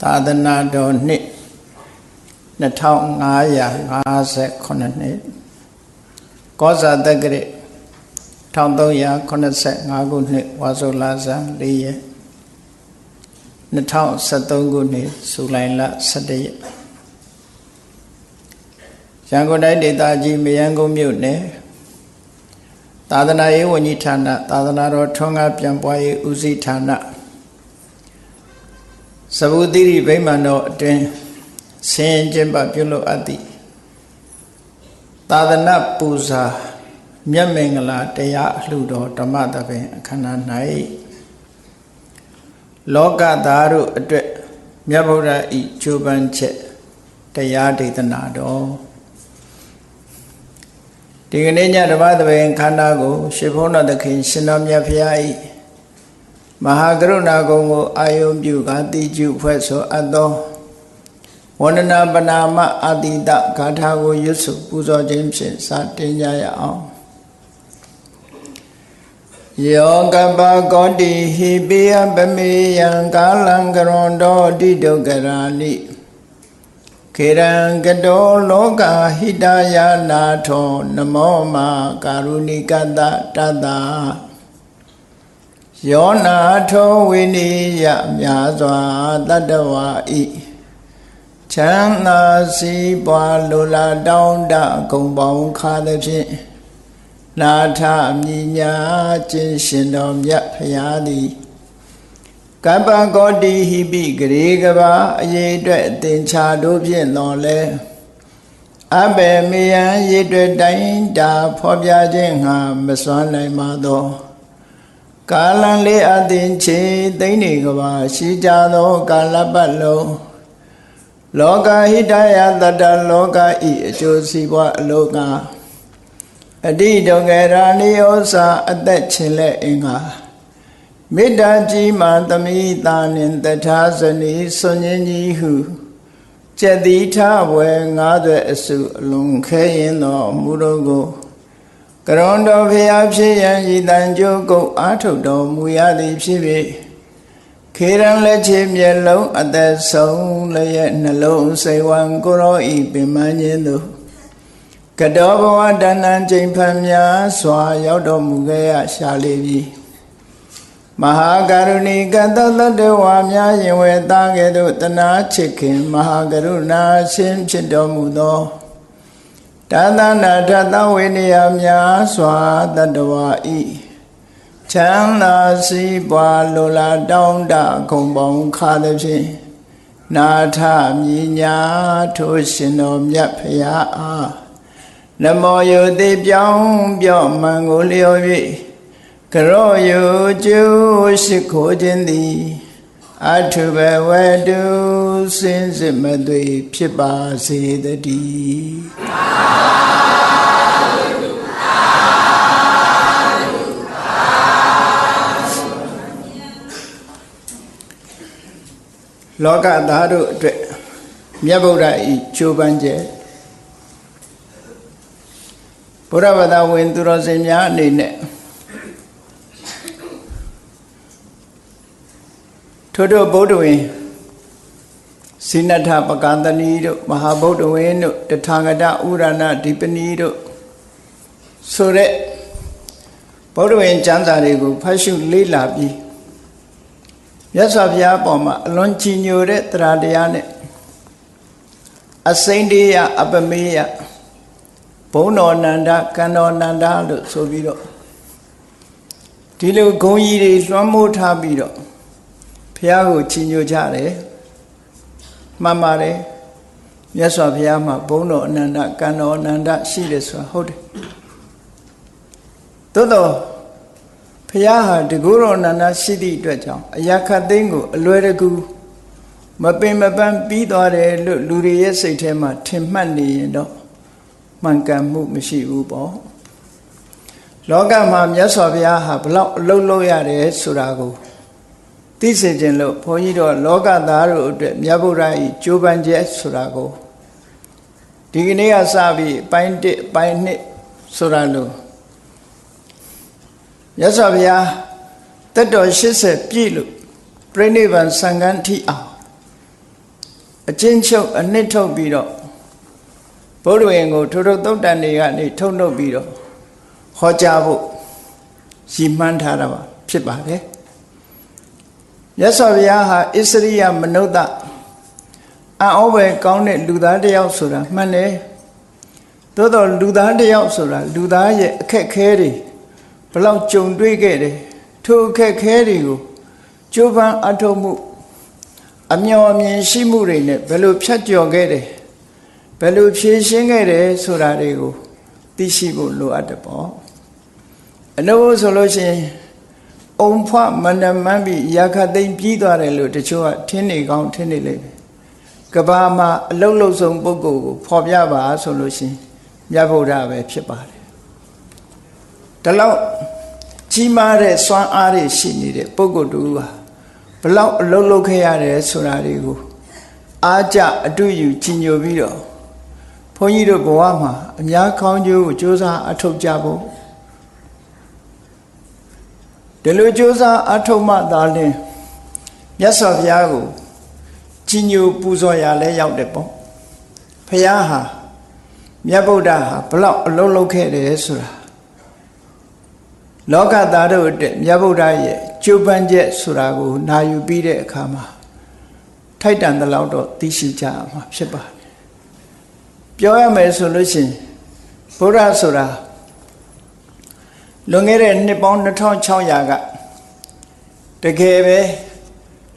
သာသနာတော်နှစ်2558နှစ်ကောဇာတက္ကရာ1385ခုနှစ်ဝါဆိုလဆန်း4ရက်2013ခုနှစ်ဇူလိုင်လ17ရက်ရန်ကုန်တိုင်းဒေသကြီးမရမ်းကုန်းမြို့နယ်သာသနာရေးဝန်ကြီးဌာနသာသနာတော်ထွန်းကားပြန်ပွားရေးဦးစီးဌာနသဗ္ဗတိရိဗိမာန်တော်အတွင်ဆင်းကျင်းပပြုလုပ်အပ်သည့်သာသနာပူဇာမြတ်မင်္ဂလာတရားအလှူတော်ဓမ္မသဘင်အခမ်းအနား၌လောကသားတို့အတွက်မြတ်ဗုဒ္ဓ၏ကြိုးပမ်းချက်တရားဒေသနာတော်ဒီကနေ့ညဓမ္မသဘင်ခန္ဓာကိုရှင်ဘုန်းတော်သခင်ရှင်တော်မြတ်ဖရာ၏မဟာကရုဏာကုံကိုအာယုံပြုကာတိကျုဖွဲ့ဆိုအပ်သောဝန္ဒနာပနာမအာတိတဂါထာကိုရွတ်ဆိုပူဇော်ခြင်းဖြင့်စတင်ကြရအောင်ယောကပကောတိဟိပိယပမေယံကာလံကရွန်တောတိဒုက္ခရာနိခေရံကတောလောကဟိတယာနာထောနမောမာကာရုဏိကတတတယောနာထောဝိနိယမြာစွာတတ္တဝါဤချမ်းသာစီးပွားလိုလားတောင်းတဂုံပေါင်းခါသည်ဖြင့်နာထမြညာခြင်းရှင်တော်မြတ်ဖရာသည်ကပ္ပကောတိဟိပိဂရေကဘာအရေးအတွက်အသင်္ချာတို့ဖြင့်တော်လဲအဘယ်မေယံရေးအတွက်တိုင်းတာဖော်ပြခြင်းငါမစွမ်းနိုင်ပါသောကာလံလေးအသင်ချေသိမ့်နေကဘာရှိကြသောကာလပတ်လုံးလောကဟိတယတတ္တလောကဤအကျိုးစီးပွားအလောကအတိဒုက္ခရာနိယောစာအသက်ချင်းလက်အင်္ဂါမေတ္တာကြီးမှသမိတာနှင့်တထာဇနီဆွန်ញင်းကြီးဟုကျက်တိထဝဲ90အစုအလုံးခဲရင်သောမူတော်ကိုကရွန်တော်ဖျားဖြစ်ရန်ဤတန်ကြိုးကုတ်အားထုတ်တော်မူရသည်ဖြစ်၍ခေရန်လက်ချေမျက်လုံးအသက်ဆုံးလည်းရဲ့နှလုံးစိတ်ဝံကိုရောဤပင်မခြင်းသို့ကတောဘဝတဏ္ဏချိန်ဖန်များစွာရောက်တော်မူခဲ့ရရှာလေပြီမဟာကရုဏီကတတတ္တဝါများရင်ဝဲသားကဲ့သို့တနာချစ်ခင်မဟာကရုဏာရှင်ဖြစ်တော်မူသောဒါသနာထသဝိနည်းများစွာတတ္တဝါဤချမ်းသာစီးပွားလိုလားတောင်းတဂုံပေါင်းခါသည်ဖြင့်နာထမြညာထိုရှင်တော်မြတ်ဖရာအားနမောယုတိပြောင်းပြော့မှန်ကိုလျော်၍ကရောယုကျိုးရှိခိုးခြင်းသည်အထုဘဝတုစင်စစ်မသွေဖြစ်ပါစေတည်းလောကသားတို့အတွက်မြတ်ဗုဒ္ဓဤကြိုးပမ်းချက်ဘုရားဘာသာဝင်သူတော်စင်များအနေနဲ့ထို့ဗုဒ္ဓဝင်စိနထပကန္တနီတို့မဟာဗုဒ္ဓဝင်တို့တထာဂတဥရဏဒီပနီတို့ဆိုတဲ့ဗုဒ္ဓဝင်ကျမ်းစာတွေကိုဖတ်ရှုလေ့လာပြီးမြတ်စွာဘုရားပေါ်မှာအလွန်ကြီးညိုတဲ့တရားတရားနဲ့အစိမ့်တရားအပမေယဘုံတော်နန္ဒကံတော်နန္ဒလို့ဆိုပြီးတော့ဒီလိုဂုံကြီးတွေလွှမ်းမိုးထားပြီးတော့ဘုရားကိုချီးညိုကြတယ်မှန်ပါတယ်မြတ်စွာဘုရားမှာဘုံတော်အနန္ဒကံတော်အနန္ဒရှိတယ်ဆိုတာဟုတ်တယ်သို့တော့ဘုရားဟာတကူတော်အနန္ဒရှိသည့်အတွက်ကြောင့်အရာခတ်သိမ်းကိုအလွယ်တကူမပင်မပန်းပြီးသွားတယ်လို့လူတွေရဲ့စိတ်ထဲမှာထင်မှတ်နေရင်တော့မှန်ကန်မှုမရှိဘူးပေါ့လောကမှာမြတ်စွာဘုရားဟာဘလောက်အလုပ်လုပ်ရတယ်ဆိုတာကိုသိစေခြင်းလို့ဘုန်းကြီးတို့လောကသားတို့အတွက်မြတ်ဗုဒ္ဓ၏ကြိုးပမ်းချက်ဆိုတာကိုဒီကနေ့ကစပြီးပိုင်း1ပိုင်း2ဆိုတာလို့မြတ်စွာဘုရားသက်တော်80ပြည့်လို့ပြိဋိဘံစံဃန်းထိအောင် အချင်းချုပ်အနှစ်ထုတ်ပြီးတော့ဗုဒ္ဓဝင်ကိုထိုထုသုတ်တန်တွေကနေထုတ်နှုတ်ပြီးတော့ဟောကြားဖို့ရည်မှန်းထားတာပါဖြစ်ပါတယ်မြတ်စွာဘုရားဟာဣစရိယမနုဿအံ့ဩပဲကောင်းတဲ့လူသားတစ်ယောက်ဆိုတာမှန်တယ်သို့တော့လူသားတစ်ယောက်ဆိုတာလူသားရဲ့အခက်ခဲတွေဘလောက်ကြုံတွေ့ခဲ့တယ်ထိုအခက်ခဲတွေကိုကြိုးပမ်းအထောက်မှုအမျှော်အမြင်ရှိမှုတွေနဲ့ဘယ်လိုဖြတ်ကျော်ခဲ့တယ်ဘယ်လိုဖြေရှင်းခဲ့တယ်ဆိုတာတွေကိုသိရှိဖို့လိုအပ်တယ်ပေါ့အနုဆိုလို့ရှိရင်အုံဖွမန္တမန်းပြီးရာခသိမ့်ပြီးသွားတယ်လို့တချို့ကထင်နေကောင်းထင်နေလိမ့်မယ်ကဘာမှာအလုံးလုံးဆုံးပုဂ္ဂိုလ်ကိုဖော်ပြပါဆိုလို့ရှိရင်မြတ်ဗုဒ္ဓပဲဖြစ်ပါတယ်ဒါလောက်ကြီးမားတဲ့စွမ်းအားတွေရှိနေတဲ့ပုဂ္ဂိုလ်တူဟာဘလောက်အလုံးလုံးခဲ့ရတယ်ဆိုတာတွေကိုအားကြအတူယူကြီးညိုပြီးတော့ဘုန်းကြီးတို့ဘဝမှာအများကောင်းကျိုးကိုကြိုးစားအထောက်ကြဖို့ဒီလိုကြိုးစားအထောက်မှသာလျှင်မြတ်စွာဘုရားကိုကြီးညိုပူဇော်ရလဲရောက်တယ်ပေါ့ဘုရားဟာမြတ်ဗုဒ္ဓဟာဘလောက်အလုံးလုံးခဲ့တယ်ဆိုတာလောကသားတို့အတွက်မြတ်ဗုဒ္ဓရဲ့ကြိုးပမ်းချက်ဆိုတာကိုနာယူပြီးတဲ့အခါမှာထိုက်တန်တဲ့လောက်တော့သိရှိကြမှာဖြစ်ပါတယ်ပြောရမယ်ဆိုလို့ရှိရင်ဘုရားဆိုတာလွန်ခဲ့တဲ့နှစ်ပေါင်း2600ကတကယ်ပဲ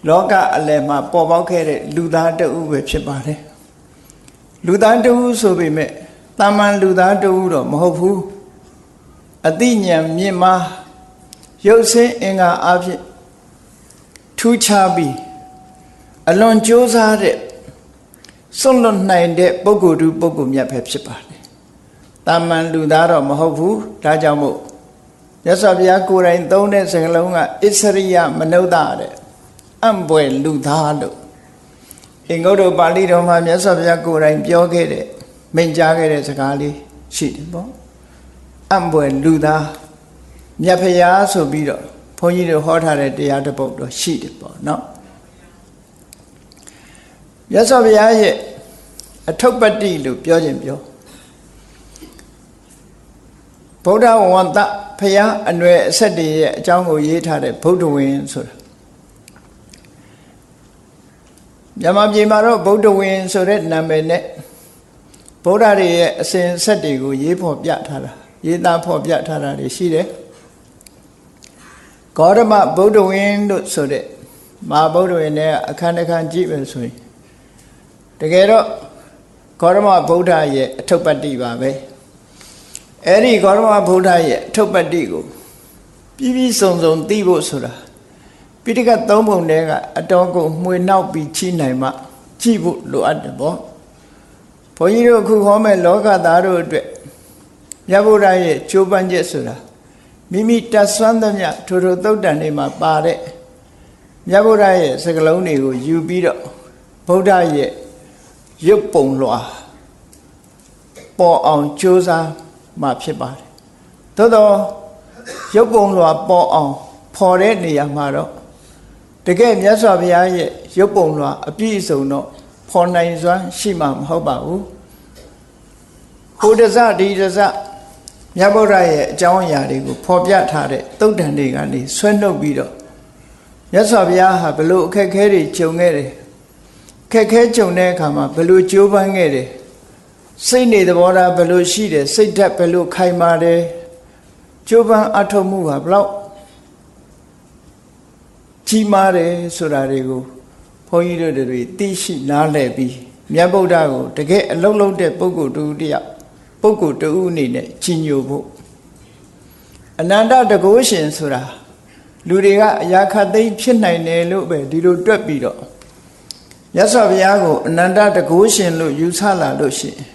လောကအလယ်မှာပေါ်ပေါက်ခဲ့တဲ့လူသားတဦးပဲဖြစ်ပါတယ်လူသားတဦးဆိုပေမဲ့တာမန်လူသားတဦးတော့မဟုတ်ဘူးအသိဉာဏ်မြင့်မားရုပ်ဆင်းအင်္ဂါအဖြစ်ထူးခြားပြီးအလွန်ကြိုးစားတဲ့စွန့်လွတ်နိုင်တဲ့ပုဂ္ဂိုလ်တူပုဂ္ဂိုလ်မြတ်ပဲဖြစ်ပါတယ်တာမန်လူသားတော့မဟုတ်ဘူးဒါကြောင့်မို့မြတ်စွာဘုရားကိုယ်တိုင်သုံးတဲ့စကားလုံးကဣစရိယမနုဿတဲ့အံ့ဘွယ်လူသားလို့အင်္ဂုတ္တပါဠိတော်မှာမြတ်စွာဘုရားကိုယ်တိုင်ပြောခဲ့တဲ့မိန့်ကြားခဲ့တဲ့စကားလေးရှိတယ်ပေါ့အံ့ဘွယ်လူသားမြတ်ဖရာဆိုပြီးတော့ဘုန်းကြီးတို့ဟောထားတဲ့တရားတစ်ပုဒ်တော့ရှိတယ်ပေါ့နော်မြတ်စွာဘုရားရဲ့အထုပ္ပတ္တိလို့ပြောခြင်းပြောဗုဒ္ဓဝန္တဖရာအနွယ်အဆက်တွေရဲ့အကြောင်းကိုရေးထားတဲ့ဗုဒ္ဓဝင်ဆိုတာမြန်မာပြည်မှာတော့ဗုဒ္ဓဝင်ဆိုတဲ့နာမည်နဲ့ဗုဒ္ဓတွေရဲ့အစဉ်အဆက်တွေကိုရေးဖော်ပြထားတာရေးသားဖော်ပြထားတာတွေရှိတယ်ဂေါတမဗုဒ္ဓဝင်လို့ဆိုတဲ့မဟာဗုဒ္ဓဝင်နဲ့အခန်းတစ်ခန်းကြည့်ပဲဆိုရင်တကယ်တော့ဂေါတမဗုဒ္ဓရဲ့အထုပ္ပတ္တိပါပဲအဲ့ဒီဂေါတမဗုဒ္ဓရဲ့အထုပ္ပတ္တိကိုပြီးပြီးစုံစုံသိဖို့ဆိုတာပိဋကတ်သုံးပုံတည်းကအတော်ကိုမှွေနောက်ပြီးချိနိုင်မှကြည့်ဖို့လိုအပ်တယ်ပေါ့ဘုန်းကြီးတို့အခုဟောမဲ့လောကသားတို့အတွက်မြတ်ဗုဒ္ဓရဲ့ကြိုးပမ်းချက်ဆိုတာမိမိတတ်ဆွမ်းသမျှထိုထိုသုတ်တန်တွေမှာပါတဲ့မြတ်ဗုဒ္ဓရဲ့စကားလုံးတွေကိုယူပြီးတော့ဗုဒ္ဓရဲ့ရုပ်ပုံလွှာပေါ်အောင်ကြိုးစားမှဖြစ်ပါတယ်သို့တော့ရုပ်ပုံလွှာပေါ်အောင်ဖော်တဲ့နေရာမှာတော့တကယ်မြတ်စွာဘုရားရဲ့ရုပ်ပုံလွှာအပြည့်အစုံတော့ဖော်နိုင်စွမ်းရှိမှာမဟုတ်ပါဘူးဟိုတစဒီတစမြတ်ဗုဒ္ဓရဲ့အကြောင်းအရာတွေကိုဖော်ပြထားတဲ့သုတ်တန်တွေကနေဆွဲနှုတ်ပြီးတော့မြတ်စွာဘုရားဟာဘယ်လိုအခက်ခဲတွေကြုံခဲ့တယ်အခက်ခဲကြုံတဲ့အခါမှာဘယ်လိုကြိုးပမ်းခဲ့တယ်စိတ်နေသဘောထားဘယ်လိုရှိတယ်စိတ်ဓာတ်ဘယ်လိုခိုင်မာတယ်ကြိုးပမ်းအထောက်မှုဟာဘလောက်ကြီးမားတယ်ဆိုတာတွေကိုဘုန်းကြီးတို့တွေသိရှိနားလည်ပြီးမြတ်ဗုဒ္ဓကိုတကယ်အလုံးလုံးတဲ့ပုဂ္ဂိုလ်တူတယောက်ပုဂ္ဂိုလ်တူအနေနဲ့ကြီးညိုဖို့အနန္တတကုရှင်ဆိုတာလူတွေကအရာခတ်သိမ်းဖြစ်နိုင်တယ်လို့ပဲဒီလိုတွက်ပြီးတော့မြတ်စွာဘုရားကိုအနန္တတကုရှင်လို့ယူဆလာလို့ရှိရင်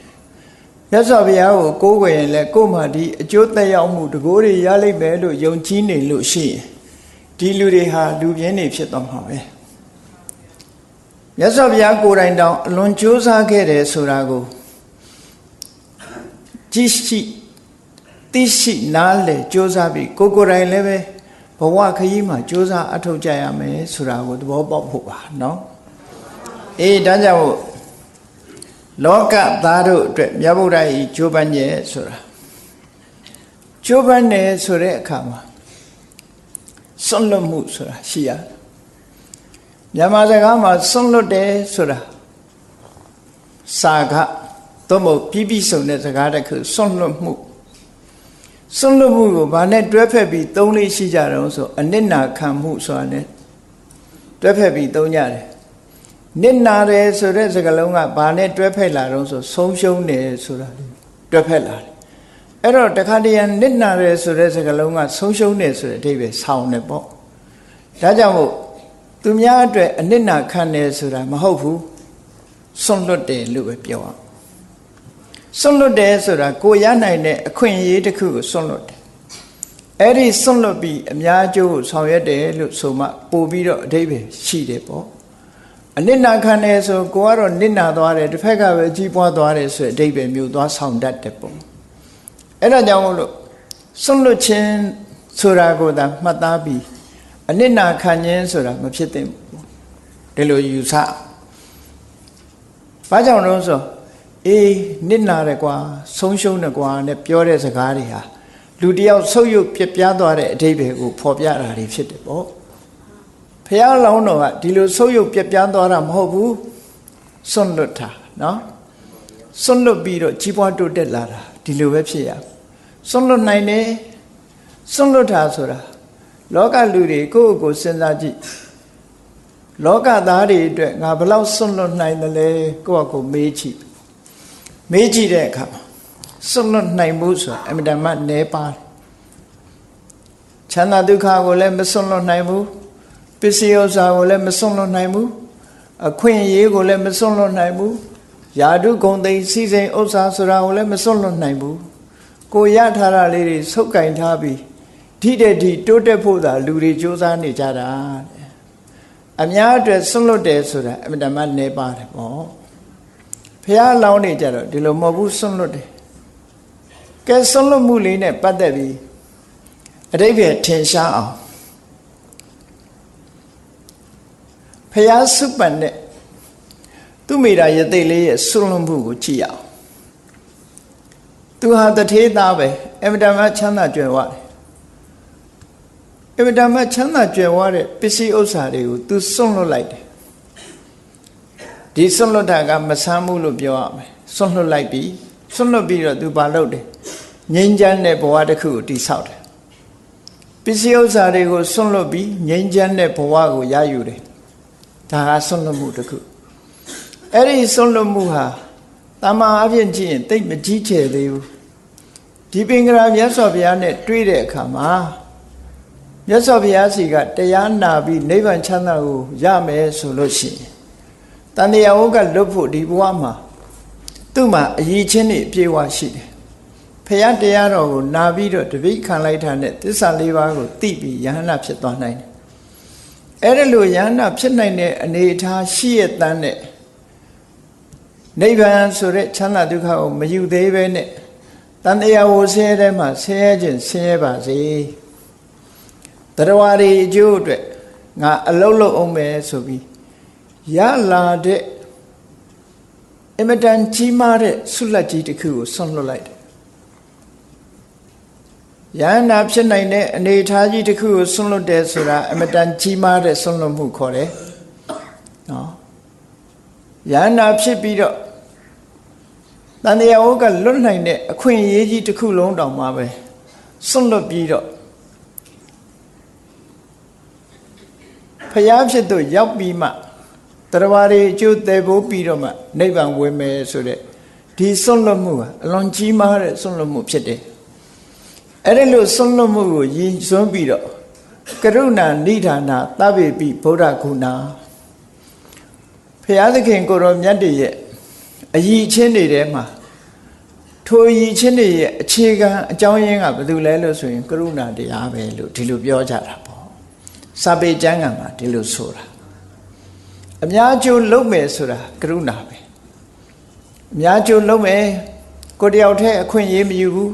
မြတ်စွာဘုရားကိုကိုးကွယ်ရင်လည်းကိုယ်မှဒီအကျိုးသက်ရောက်မှုတကုတွေရလိမ့်မယ်လို့ယုံကြည်နေလို့ရှိရင်ဒီလူတွေဟာလူပြင်းနေဖြစ်သွားမှာပဲမြတ်စွာဘုရားကိုယ်တိုင်တောင်အလွန်ကြိုးစားခဲ့တယ်ဆိုတာကိုကြည့်ရှိသိရှိနားလည်ကြိုးစားပြီးကိုယ်တိုင်လည်းပဲဘဝခရီးမှာကြိုးစားအထောက်ကြရမယ်ဆိုတာကိုသဘောပေါက်ဖို့ပါနော်အေးဒါကြောင့် လောကသားတို့အတွက်မြတ်ဗုဒ္ဓဤကြိုးပမ်းရဲ့ဆိုတာကြိုးပမ်းနေဆိုတဲ့အခါမှာစွန့်လွတ်မှုဆိုတာရှိရမြန်မာစကားမှာစွန့်လွတ်တယ်ဆိုတာစာကသို့မဟုတ်ပြီးပြီးဆုံးတဲ့စကားတစ်ခုစွန့်လွတ်မှုကိုဗာနဲ့တွဲဖက်ပြီးသုံးလေးရှိကြတော့ဆိုအနစ်နာခံမှုဆိုတာ ਨੇ တွဲဖက်ပြီးသုံးကြတယ်နစ်နာတယ်ဆိုတဲ့စကားလုံးကဗာနဲ့တွဲဖက်လာတော့ဆိုဆုံးရှုံးတယ်ဆိုတာတွဲဖက်လာတယ်အဲ့တော့တခါတည်းနစ်နာတယ်ဆိုတဲ့စကားလုံးကဆုံးရှုံးတယ်ဆိုတဲ့အဓိပ္ပာယ်ဆောင်တယ်ပေါ့ဒါကြောင့်မို့သူများအတွက်အနစ်နာခံတယ်ဆိုတာမဟုတ်ဘူးစွန့်လွတ်တယ်လို့ပဲပြောအောင်စွန့်လွတ်တယ်ဆိုတာကိုရနိုင်တဲ့အခွင့်အရေးတစ်ခုကိုစွန့်လွတ်တယ်အဲ့ဒီစွန့်လွတ်ပြီးအများအကျိုးကိုဆောင်ရွက်တယ်လို့ဆိုမှပို့ပြီးတော့အဓိပ္ပာယ်ရှိတယ်ပေါ့အနစ်နာခံတယ်ဆိုကိုကတော့နစ်နာသွားတယ်တစ်ဖက်ကပဲကြီးပွားသွားတယ်ဆိုတဲ့အဓိပ္ပာယ်မျိုးသွားဆောင်တတ်တယ်ပေါ့အဲ့ဒါကြောင့်မို့လို့စွန့်လွတ်ခြင်းဆိုတာကိုသာမှတ်သားပြီးအနစ်နာခံခြင်းဆိုတာမဖြစ်သင့်ဘူးဒီလိုယူဆဘာကြောင့်လဲဆိုအေးနစ်နာတယ်ကွာဆုံးရှုံးတယ်ကွာနဲ့ပြောတဲ့စကားတွေဟာလူတယောက်ဆုပ်ယုပ်ပြပြသွားတဲ့အဓိပ္ပာယ်ကိုဖော်ပြတာတွေဖြစ်တယ်ပေါ့ဘုရားလောင်းတော်ကဒီလိုဆုပ်ယုပ်ပြပြသွားတာမဟုတ်ဘူးစွန့်လွတ်တာနော်စွန့်လွတ်ပြီးတော့ကြီးပွားတိုးတက်လာတာဒီလိုပဲဖြစ်ရစွန့်လွတ်နိုင်တယ်စွန့်လွတ်တာဆိုတာလောကလူတွေကိုယ့်ကိုစဉ်းစားကြည့်လောကသားတွေအတွက်ငါဘယ်လောက်စွန့်လွတ်နိုင်တယ်လဲကိုယ့်အကိုမေးကြည့်တဲ့အခါမှာစွန့်လွတ်နိုင်မှုဆိုတာအမြဲတမ်းနည်းပါတယ်ချမ်းသာဒုက္ခကိုလည်းမစွန့်လွတ်နိုင်ဘူးပစ္စည်းဥစ္စာကိုလည်းမစွန့်လွတ်နိုင်ဘူးအခွင့်အရေးကိုလည်းမစွန့်လွတ်နိုင်ဘူးယာတုဂုံသိစီစဉ်ဥစ္စာဆိုတာကိုလည်းမစွန့်လွတ်နိုင်ဘူးကိုရထားတာလေးတွေဆုပ်ကင်ထားပြီးထိတဲ့ထိတိုးတက်ဖို့သာလူတွေစူးစမ်းနေကြတာအများအတွက်စွန့်လွတ်တယ်ဆိုတာအမြဲတမ်းနည်းပါတယ်ပေါ့ဘုရားလောင်းနေကြတော့ဒီလိုမဟုတ်ဘူးစွန့်လွတ်တယ်ကဲစွန့်လွတ်မှုလေးနဲ့ပတ်သက်ပြီးအဓိပ္ပာယ်ထင်ရှားအောင်ဘုရားစုပန်တဲ့သူမိတာယသိလေးရဲ့စွန့်လွတ်မှုကိုကြည့်အောင်သူဟာတထေးသားပဲအမြဲတမ်းချမ်းသာကြွယ်ဝတယ်အမြဲတမ်းချမ်းသာကြွယ်ဝတဲ့ပစ္စည်းဥစ္စာတွေကိုသူစွန့်လွတ်လိုက်တယ်ဒီစွန့်လွတ်တာကမဆမ်းမှုလို့ပြောရမယ်စွန့်လွတ်လိုက်ပြီးစွန့်လွတ်ပြီးတော့သူဘာလုပ်တယ်ငြိမ်းချမ်းတဲ့ဘဝတစ်ခုကိုတည်ဆောက်တယ်ပစ္စည်းဥစ္စာတွေကိုစွန့်လွတ်ပြီးငြိမ်းချမ်းတဲ့ဘဝကိုရယူတယ်ဒါကစွန့်လွတ်မှုတစ်ခုအဲ့ဒီစွန့်လွတ်မှုဟာတမန်အဖြစ်ကြည့်ရင်တိတ်မကြီးကျယ်သေးဘူးဒီပင်ကရာမြတ်စွာဘုရားနဲ့တွေ့တဲ့အခါမှာမြတ်စွာဘုရားစီကတရားနာပြီးနိဗ္ဗာန်ချမ်းသာကိုရမယ်ဆိုလို့ရှိရင်တန်တရားဝကလွတ်ဖို့ဒီဘဝမှာသူ့မှာအရည်ချင်းတွေအပြည့်အဝရှိတယ်ဖရာတရားတော်ကိုနာပြီးတော့တပိတ်ခံလိုက်တာနဲ့သစ္စာလေးပါးကိုသိပြီးယဟန္တာဖြစ်သွားနိုင်တယ်အဲ့ဒါလိုယဟန္တာဖြစ်နိုင်တဲ့အနေအထားရှိရတဲ့နဲ့နိဗ္ဗာန်ဆိုတဲ့ချမ်းသာဒုက္ခကိုမယူသေးပဲနဲ့တန်တရားဝဆင်းရဲတဲ့မှာဆင်းရဲခြင်းဆင်းရဲပါစေတရားဝရီအကျိုးအတွက်ငါအလုံးလုံးအောင်မယ်ဆိုပြီးရလာတဲ့အမတန်ကြီးမားတဲ့ဆုလက်ကြီးတစ်ခုကိုဆွန့်လွတ်လိုက်တယ်ယန္နာဖြစ်နိုင်တဲ့အနေအထားကြီးတစ်ခုကိုဆွန့်လွတ်တယ်ဆိုတာအမတန်ကြီးမားတဲ့ဆွန့်လွတ်မှုခေါ်တယ်နော်ယန္နာဖြစ်ပြီးတော့တန်တရားဝကလွတ်နိုင်တဲ့အခွင့်အရေးကြီးတစ်ခုလုံးတောင်မှပဲဆွန့်လွတ်ပြီးတော့ဖျားဖြစ်သူရောက်ပြီးမှတရားဝရီအကျိုးတည်ဖို့ပြီးတော့မှနိဗ္ဗာန်ဝင်မယ်ဆိုတဲ့ဒီဆွန့်လွတ်မှုဟာအလွန်ကြီးမားတဲ့ဆွန့်လွတ်မှုဖြစ်တယ်အဲ့ဒီလိုဆွန့်လွတ်မှုကိုရည်စွန်းပြီးတော့ကရုဏာနိဒာနာသဗ္ဗေပိဗုဒ္ဓဂုဏဘုရားသခင်ကိုရောမြတ်တည်းရဲ့အရည်ချင်းတွေထဲမှာထိုအရည်ချင်းတွေရဲ့အခြေခံအကြောင်းရင်းကဘာလို့လဲလို့ဆိုရင်ကရုဏာတရားပဲလို့ဒီလိုပြောကြတာပေါ့စာပေကျမ်းဂန်မှာဒီလိုဆိုတာအများကျိုးလုံးမယ်ဆိုတာကရုဏာပဲအများကျိုးလုံးမယ်ကိုတယောက်တည်းအခွင့်အရေးမယူဘူး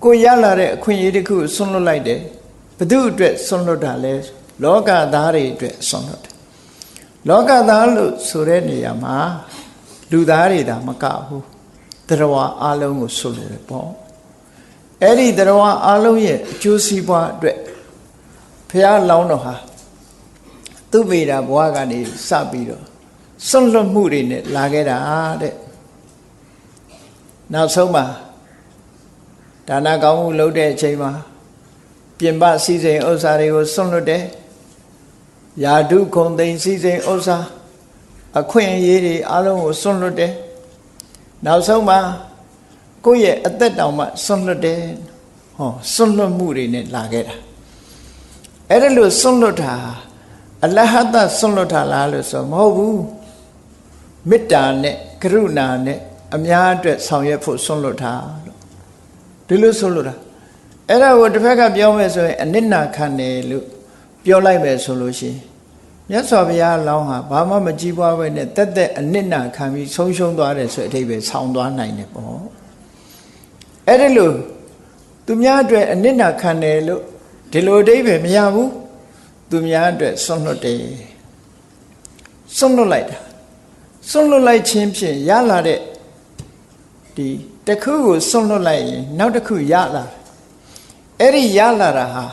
ကိုရလာတဲ့အခွင့်အရေးတစ်ခုဆွန့်လွတ်လိုက်တယ်ဘသူအတွက်ဆွန့်လွတ်တာလဲလောကသားတွေအတွက်ဆွန့်လွတ်တယ်လောကသားလို့ဆိုတဲ့နေရာမှာ လူသားတွေဒါမကဘူးတရားဝါအလုံးကိုဆွလို့တယ်ပေါ့အဲ့ဒီတရားဝါအလုံးရဲ့အကျိုးစီးပွားအတွက်ဘုရားလောင်းတော်ဟာသူဗေဒဘဝကနေစပြီးတော့စွန့်လွတ်မှုတွေနဲ့လာခဲ့တာတဲ့နောက်ဆုံးမှာဒါနကောင်းမှုလုပ်တဲ့အချိန်မှာပြင်ပစည်းစိမ်ဥစ္စာတွေကိုစွန့်လွတ်တယ်ယာဓုခုံသိမ်းစည်းစိမ်ဥစ္စာအခွင့်အရေးတွေအလုံးကိုစွန့်လွတ်တယ်နောက်ဆုံးမှာကိုယ့်ရဲ့အသက်တောင်မှစွန့်လွတ်တယ်ဟောစွန့်လွတ်မှုတွေနဲ့လာခဲ့တာအဲ့ဒါလို့စွန့်လွတ်တာအလဟတစွန့်လွတ်တာလားလို့ဆိုမဟုတ်ဘူးမေတ္တာနဲ့ကရုဏာနဲ့အများအတွက်ဆောင်ရွက်ဖို့စွန့်လွတ်တာလို့ဒီလိုစွန့်လွတ်တာအဲ့ဒါကိုတစ်ဖက်ကပြောမယ်ဆိုရင်အနစ်နာခံတယ်လို့ပြောလိုက်မယ်ဆိုလို့ရှိရင်မြတ်စွာဘုရားလောင်းဟာဘာမှမကြည်ပွားပဲနဲ့တက်တက်အနစ်နာခံပြီးဆုံးရှုံးသွားတယ်ဆိုအထိပ္ပယ်ဆောင်းသွားနိုင်တယ်ပေါ့အဲ့ဒါလို့သူများအတွက်အနစ်နာခံတယ်လို့ဒီလိုအထိပ္ပယ်မရဘူးသူများအတွက်စွန့်လွတ်တယ်စွန့်လွတ်လိုက်တာစွန့်လွတ်လိုက်ခြင်းဖြင့်ရလာတဲ့ဒီတစ်ခုကိုစွန့်လွတ်လိုက်ရင်နောက်တစ်ခုရလာအဲ့ဒီရလာတာဟာ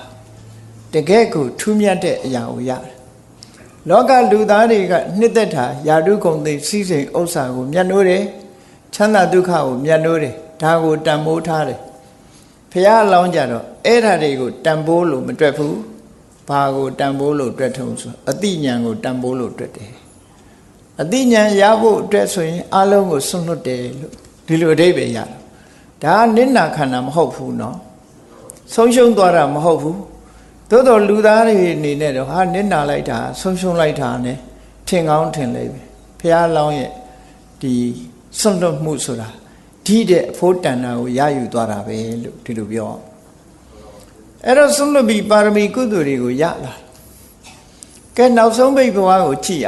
တကယ်ကိုထူးမြတ်တဲ့အရာကိုရတယ်လောကလူသားတွေကနှစ်သက်တာယာတုဂုံသိစည်းစိမ်ဥစ္စာကိုမြတ်နိုးတယ်ချမ်းသာဒုက္ခကိုမြတ်နိုးတယ်ဒါကိုတန်ဖိုးထားတယ်ဘုရားအလောင်းကြတော့အဲ့ဓာတွေကိုတန်ဖိုးလို့မတွက်ဘူးဘာကိုတန်ဖိုးလို့တွက်ထုံဆိုအတိညာဏ်ကိုတန်ဖိုးလို့တွက်တယ်အတိညာဏ်ရဖို့အတွက်ဆိုရင်အလုံးကိုစွန့်လွတ်တယ်လို့ဒီလိုအဓိပ္ပာယ်ရတယ်ဒါကနိနာခန္ဓာမဟုတ်ဘူးနော်ဆုံးရှုံးသွားတာမဟုတ်ဘူးသို့တော်လူသားတွေအနေနဲ့တော့ဟာနစ်နာလိုက်တာဆုံးရှုံးလိုက်တာ ਨੇ ထင်ကောင်းထင်လိမ့်မယ်ဘုရားလောင်းရဲ့ဒီစွန့်လွတ်မှုဆိုတာဒီတဲ့အဖို့တန်တာကိုရယူသွားတာပဲလို့ဒီလိုပြောအဲ့တော့စွန့်လွတ်ပြီးပါရမီကုသိုလ်တွေကိုရလာကဲနောက်ဆုံးပိတ်ဘဝကိုကြည့်ရ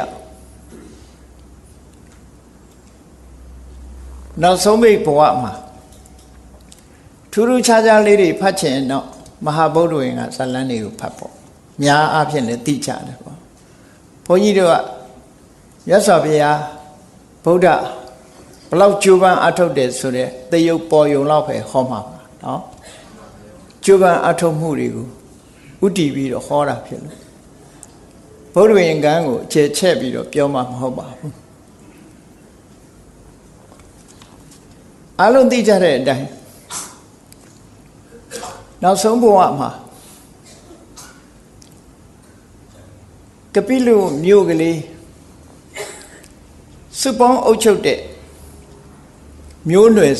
နောက်ဆုံးပိတ်ဘဝမှာထူးထူးခြားခြားလေးတွေဖတ်ချင်တော့မဟာဗုဒ္ဓဝင်ကဇာလန်းတွေကိုဖတ်ပေါ့များအားဖြင့်လည်းသိကြတယ်ပေါ့ဘုန်းကြီးတို့ကမြတ်စွာဘုရားဗုဒ္ဓဘလောက်ကြိုးပမ်းအထုတ်တယ်ဆိုတဲ့သရုပ်ပေါ်ယုံလောက်ပဲဟောမှာပါနော်ကြိုးပမ်းအထုတ်မှုတွေကိုဥတည်ပြီးတော့ဟောတာဖြစ်လို့ဗုဒ္ဓဝင်ကံကိုအခြေချက်ပြီးတော့ပြောမှာမဟုတ်ပါဘူးအလုံးသိကြတဲ့အတိုင်းနောက်ဆုံးဘဝမှာကပိလုမြို့ကလေးစုပေါင်းအုပ်ချုပ်တဲ့မျိုးနွယ်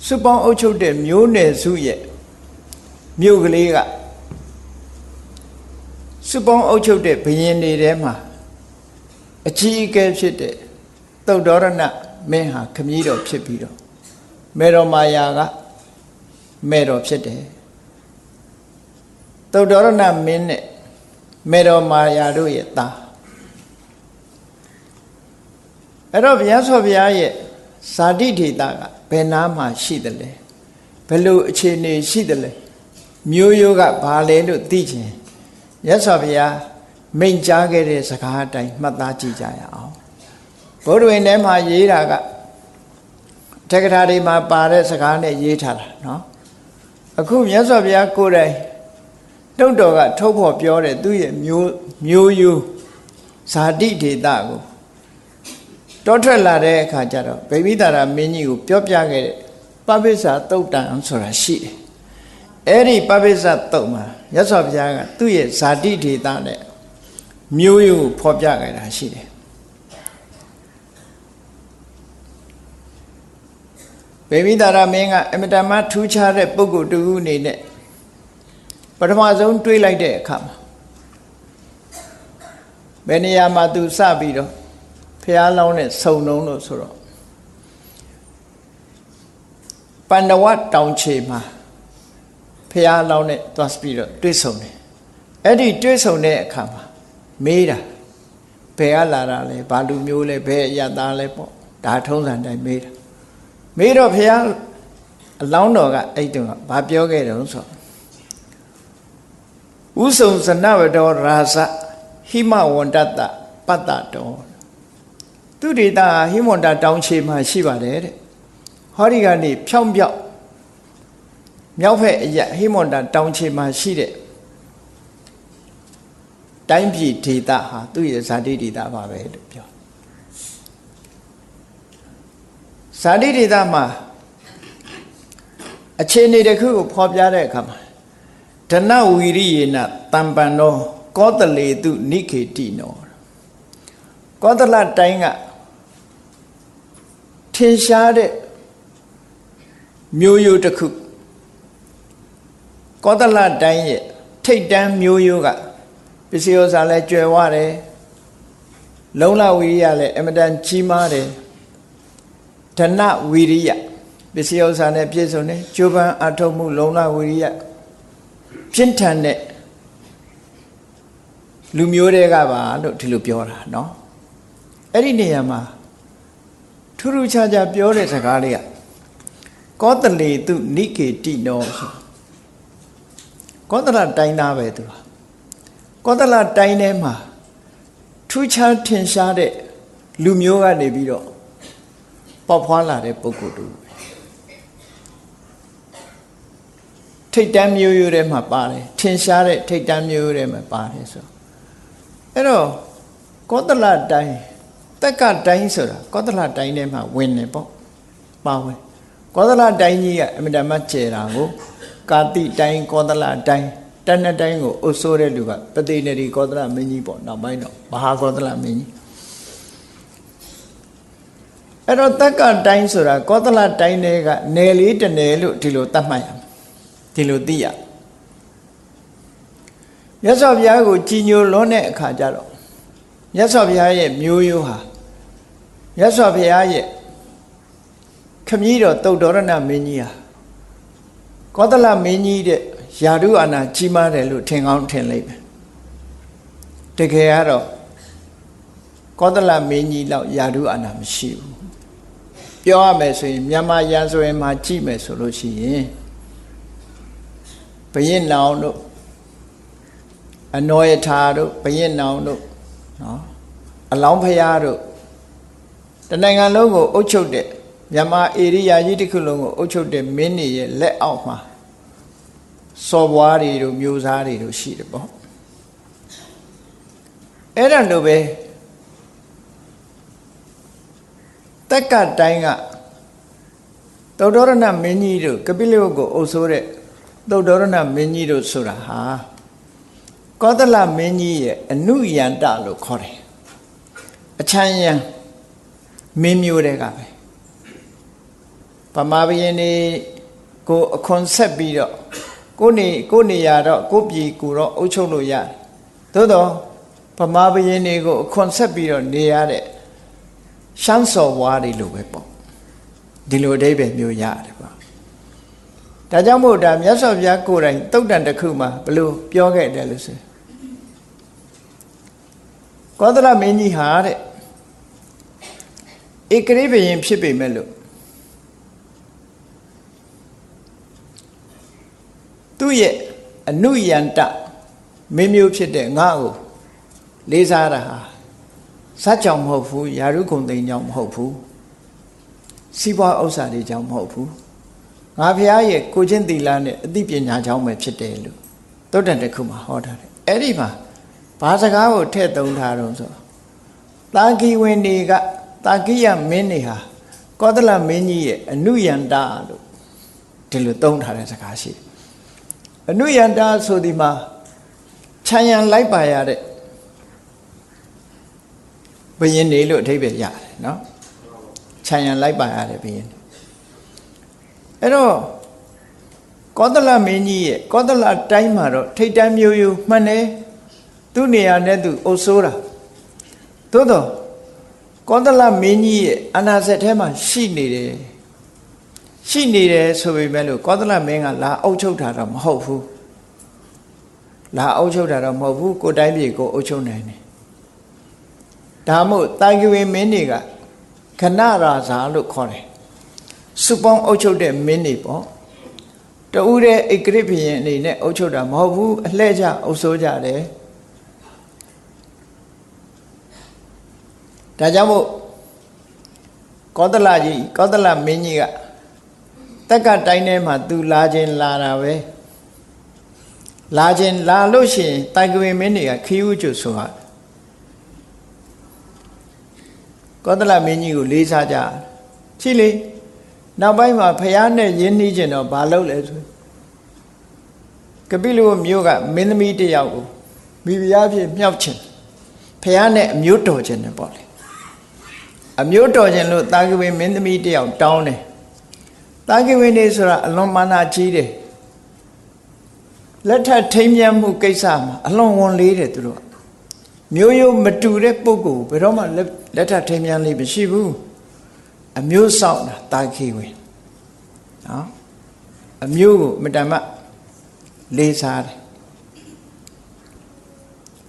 စုပေါင်းအုပ်ချုပ်တဲ့မျိုးနွယ်စုရဲ့မြို့ကလေးကစုပေါင်းအုပ်ချုပ်တဲ့ဘုရင်တွေထဲမှာအကြီးအကဲဖြစ်တဲ့သုဒ္ဓရဏမင်းဟာခမည်းတော်ဖြစ်ပြီးတော့မေတော်မာယာကမဲ့တော်ဖြစ်တယ်သုဒ္ဓရဏမင်းနဲ့မေတော်မာယာတို့ရဲ့သားအဲ့တော့ဘုရားဆောဘုရားရဲ့ဇာတိဒေတာကဘယ်နာမှာရှိတယ်လဲဘယ်လိုအခြေအနေရှိတယ်လဲမျိုးရိုးကဘာလဲလို့သိချင်မြတ်စွာဘုရားမိန့်ကြားခဲ့တဲ့စကားအတိုင်းမှတ်သားကြည့်ကြရအောင်ဗုဒ္ဓဝင်ထဲမှာရေးတာကတက္ကထာတွေမှာပါတဲ့စကားနဲ့ရေးထားတာနော်အခုမြတ်စွာဘုရားကိုယ်တိုင်တုတ်တော်ကထုတ်ဖော်ပြောတဲ့သူ့ရဲ့မျိုးရိုးဇာတိဒေတာကိုတောထွက်လာတဲ့အခါကျတော့ဗိမိတာရမင်းကြီးကိုပြောပြခဲ့တဲ့ပပိစ္ဆာသုတ်တံဆိုတာရှိတယ်အဲ့ဒီပပိစ္ဆာသုတ်မှာမြတ်စွာဘုရားကသူ့ရဲ့ဇာတိဒေတာနဲ့မျိုးရိုးကိုဖော်ပြခဲ့တာရှိတယ်ဗိမိတာရမင်းကအမတမထူးခြားတဲ့ပုဂ္ဂိုလ်တူအနေနဲ့ပထမဆုံးတွေးလိုက်တဲ့အခါမှာဘယ်နေရာမှာသူစပြီးတော့ဖျားလောင်းနဲ့ဆုံနှုံးလို့ဆိုတော့ပန္နဝတောင်ခြေမှာဖျားလောင်းနဲ့သွားပြီးတော့တွေးဆုံတယ်အဲ့ဒီတွေးဆုံတဲ့အခါမှာမေးတာဘယ်ကလာတာလဲဘာလူမျိုးလဲဘယ်အရသားလဲပေါ့ဒါထုံးစံတိုင်းမေးတာမေးတော့ဖျားအလောင်းတော်ကအဲ့တုန်းကဘာပြောခဲ့တယ်ဆိုဥဆုံဇနဝတောရာဇဟိမဝန္တတပတ္တတောသူ သူဒေတာဟိမွန်တာတောင်ချေမှာရှိပါတယ်တဲ့ဟောဒီကနေဖြောင်းပြောက်မြောက်ဖက်အရဟိမွန်တာတောင်ချေမှာရှိတဲ့တိုင်းပြည်ဒေတာဟာသူ့ရဲ့ဇာတိဒေတာပါပဲလို့ပြောဇာတိဒေတာမှာအခြေအနေတစ်ခုကိုဖော်ပြတဲ့အခါမှာဒနဝီရိယေနတံပံနောကောသလေတုနိခေတိနောကောသလတိုင်းကထင်ရှားတဲ့မျိုးရိုးတစ်ခုကောသလတိုင်းရဲ့ထိတ်တန်းမျိုးရိုးကပစ္စည်းဥစ္စာလည်းကျွယ်ဝတယ်လုံလဝီရိယလည်းအမတန်ကြီးမားတယ်ဒနဝီရိယပစ္စည်းဥစ္စာနဲ့ပြည့်စုံတယ်ကျိုးပန်းအထုတ်မှုလုံလဝီရိယပြင်းထန်တဲ့လူမျိုးတွေကပါလို့ဒီလိုပြောတာเนาะအဲ့ဒီနေရာမှာထူးထူးခြားခြားပြောတဲ့စကားလေးကကောသလေတုနိကေတိနောဆိုကောသလတိုင်းသားပဲသူကကောသလတိုင်းထဲမှာထူးခြားထင်ရှားတဲ့လူမျိုးကနေပြီးတော့ပေါက်ဖွာလာတဲ့ပုဂ္ဂိုလ်တူထိတ်တန်းမျိုးရိုးထဲမှာပါတယ်ထင်ရှားတဲ့ထိတ်တန်းမျိုးရိုးထဲမှာပါတယ်ဆိုအဲ့တော့ကောသလတိုင်းတက်ကတိုင်းဆိုတာကောသလတိုင်းထဲမှာဝင်နေပေါ့ပါဝင်ကောသလတိုင်းကြီးကအမြဲတမ်းကျဲတာကိုကာတိတိုင်းကောသလတိုင်းတဏ္ဍတိုင်းကိုအုပ်စိုးတဲ့လူကပတိနေရီကောသလမင်းကြီးပေါ့နောက်ပိုင်းတော့မဟာကောသလမင်းကြီးအဲ့တော့တက်ကတိုင်းဆိုတာကောသလတိုင်းတွေကနယ်လေးတစ်နယ်လို့ဒီလိုသတ်မှတ်ရမယ်ဒီလိုသိရမြတ်စွာဘုရားကိုကြည်ညိုလွန်းတဲ့အခါကျတော့မြတ်စွာဘုရားရဲ့မျိုးရိုးဟာမြတ်စွာဘုရားရဲ့ခမည်းတော်သုတ်တော်ရဏမင်းကြီးဟာကောသလမင်းကြီးတဲ့ယာရုအာဏာကြီးမားတယ်လို့ထင်ကောင်းထင်လိမ့်မယ်တကယ်ကတော့ကောသလမင်းကြီးလောက်ယာရုအာဏာမရှိဘူးပြောရမယ်ဆိုရင်မြန်မာရန်ဆိုရင်မှာကြည့်မယ်ဆိုလို့ရှိရင်ဘုရင်နောင်တို့အနောယထာတို့ဘုရင်နောင်တို့နော်အလောင်းဖရာတို့တနိုင်ငံလုံးကိုအုပ်ချုပ်တဲ့မြန်မာဧရိယာကြီးတစ်ခုလုံးကိုအုပ်ချုပ်တဲ့မင်းတွေရဲ့လက်အောက်မှာစော်ဘွားတွေတို့မျိုးစားတွေတို့ရှိတယ်ပေါ့အဲ့ဒါလိုပဲတက်ကတိုင်းကသုတ်တော်ရဏမင်းကြီးတို့ကပိလဝတ်ကိုအုပ်စိုးတဲ့သုတ်တော်ရဏမင်းကြီးတို့ဆိုတာဟာကောသလမင်းကြီးရဲ့အနုယန္တလို့ခေါ်တယ်အချမ်းယံမင်းမျိုးတွေကပဲဗမာဘုရင်တွေကိုအခွန်ဆက်ပြီးတော့ကိုနေရတော့ကိုပြည်ကိုတော့အုပ်ချုပ်လို့ရတယ်သို့တော့ဗမာဘုရင်တွေကိုအခွန်ဆက်ပြီးတော့နေရတဲ့ရှမ်းစော်ဘွားတွေလိုပဲပေါ့ဒီလိုအဓိပ္ပာယ်မျိုးရတယ်ပေါ့ဒါကြောင့်မို့ဒါမြတ်စွာဘုရားကိုယ်တိုင်တုတ်တန်တစ်ခုမှာဘလို့ပြောခဲ့တယ်လို့ဆိုကောသလမင်းကြီးဟာတဲ့ဧကရိဘယင်ဖြစ်ပေမဲ့လို့သူ့ရဲ့အနုယန္တမင်းမျိုးဖြစ်တဲ့ငါ့ကိုလေးစားတာဟာဇတ်ကြောင့်မဟုတ်ဘူးယာရုဂုံသိမ်းကြောင့်မဟုတ်ဘူးစီးပွားဥစ္စာတွေကြောင့်မဟုတ်ဘူးငါဖះရဲ့ကိုချင်းသီလနဲ့အသိပညာကြောင့်ပဲဖြစ်တယ်လို့သုတ်တန်တစ်ခုမှာဟောထားတယ်အဲ့ဒီမှာဘာစကားကိုထည့်သုံးထားတော့ဆိုတာဂီဝင်တွေကတာဂိယမင်းတွေဟာကောသလမင်းကြီးရဲ့အနုယန္တလို့ဒီလိုသုံးထားတဲ့စကားရှိတယ်အနုယန္တဆိုဒီမှာခြံရံလိုက်ပါရတဲ့ဘုရင်တွေလို့အဓိပ္ပာယ်ရတယ်နော်ခြံရံလိုက်ပါရတဲ့ဘုရင်အဲ့တော့ကောသလမင်းကြီးရဲ့ကောသလတိုင်းမှာတော့ထိတ်တန်းမျိုးရိုးမှန်တယ်သူ့နေရာနဲ့သူအုပ်စိုးတာသို့တော့ကောသလမင်းကြီးရဲ့အာဏာစက်ထဲမှာရှိနေတယ်ဆိုပေမဲ့လို့ကောသလမင်းကလာအုပ်ချုပ်တာတော့မဟုတ်ဘူးလာအုပ်ချုပ်တာတော့မဟုတ်ဘူးကိုတိုင်းပြည်ကိုအုပ်ချုပ်နိုင်တယ်ဒါမို့တာဂိဝေမင်းတွေကခဏရာဇာလို့ခေါ်တယ်စုပေါင်းအုပ်ချုပ်တဲ့မင်းတွေပေါ့တူတဲ့ဧကရိဘုရင်အနေနဲ့အုပ်ချုပ်တာမဟုတ်ဘူးအလှည့်ကျအုပ်စိုးကြတယ်ဒါကြောင့်မို့ ကောသလမင်းကြီးကတက်ကတိုင်းထဲမှာသူလာခြင်းလာတာပဲလာခြင်းလာလို့ရှိရင်တိုင်ကဝင်မင်းတွေကခီးဥကျွတ်ဆိုဟာကောသလမင်းကြီးကိုလေးစားကြချိလေနောက်ပိုင်းမှာဖះနဲ့ရင်းနှီးခြင်းတော့ဘာလုပ်လဲဆိုကပိလဝမြို့ကမင်းသမီးတယောက်ကိုမိဖုရားဖြစ်မြောက်ခြင်းဖះနဲ့အမျိုးတော်ခြင်းနဲ့ပေါ့လေအမျိုးတော်ခြင်းလို့တာကဝေမင်းသမီးတယောက်တောင်းတယ်တာကဝေနေဆိုတာအလွန်မာနကြီးတယ်လက်ထပ်ထိမ်းမြတ်မှုကိစ္စမှာအလွန်ဝန်လေးတယ်သူတို့မျိုးရိုးမတူတဲ့ပုဂ္ဂိုလ်ဘယ်တော့မှလက်ထပ်ထိမ်းမြတ်လေးမရှိဘူးအမျိုးဆောင်တာတာခိဝေနော်အမျိုးကိုမတမလေးစားတယ်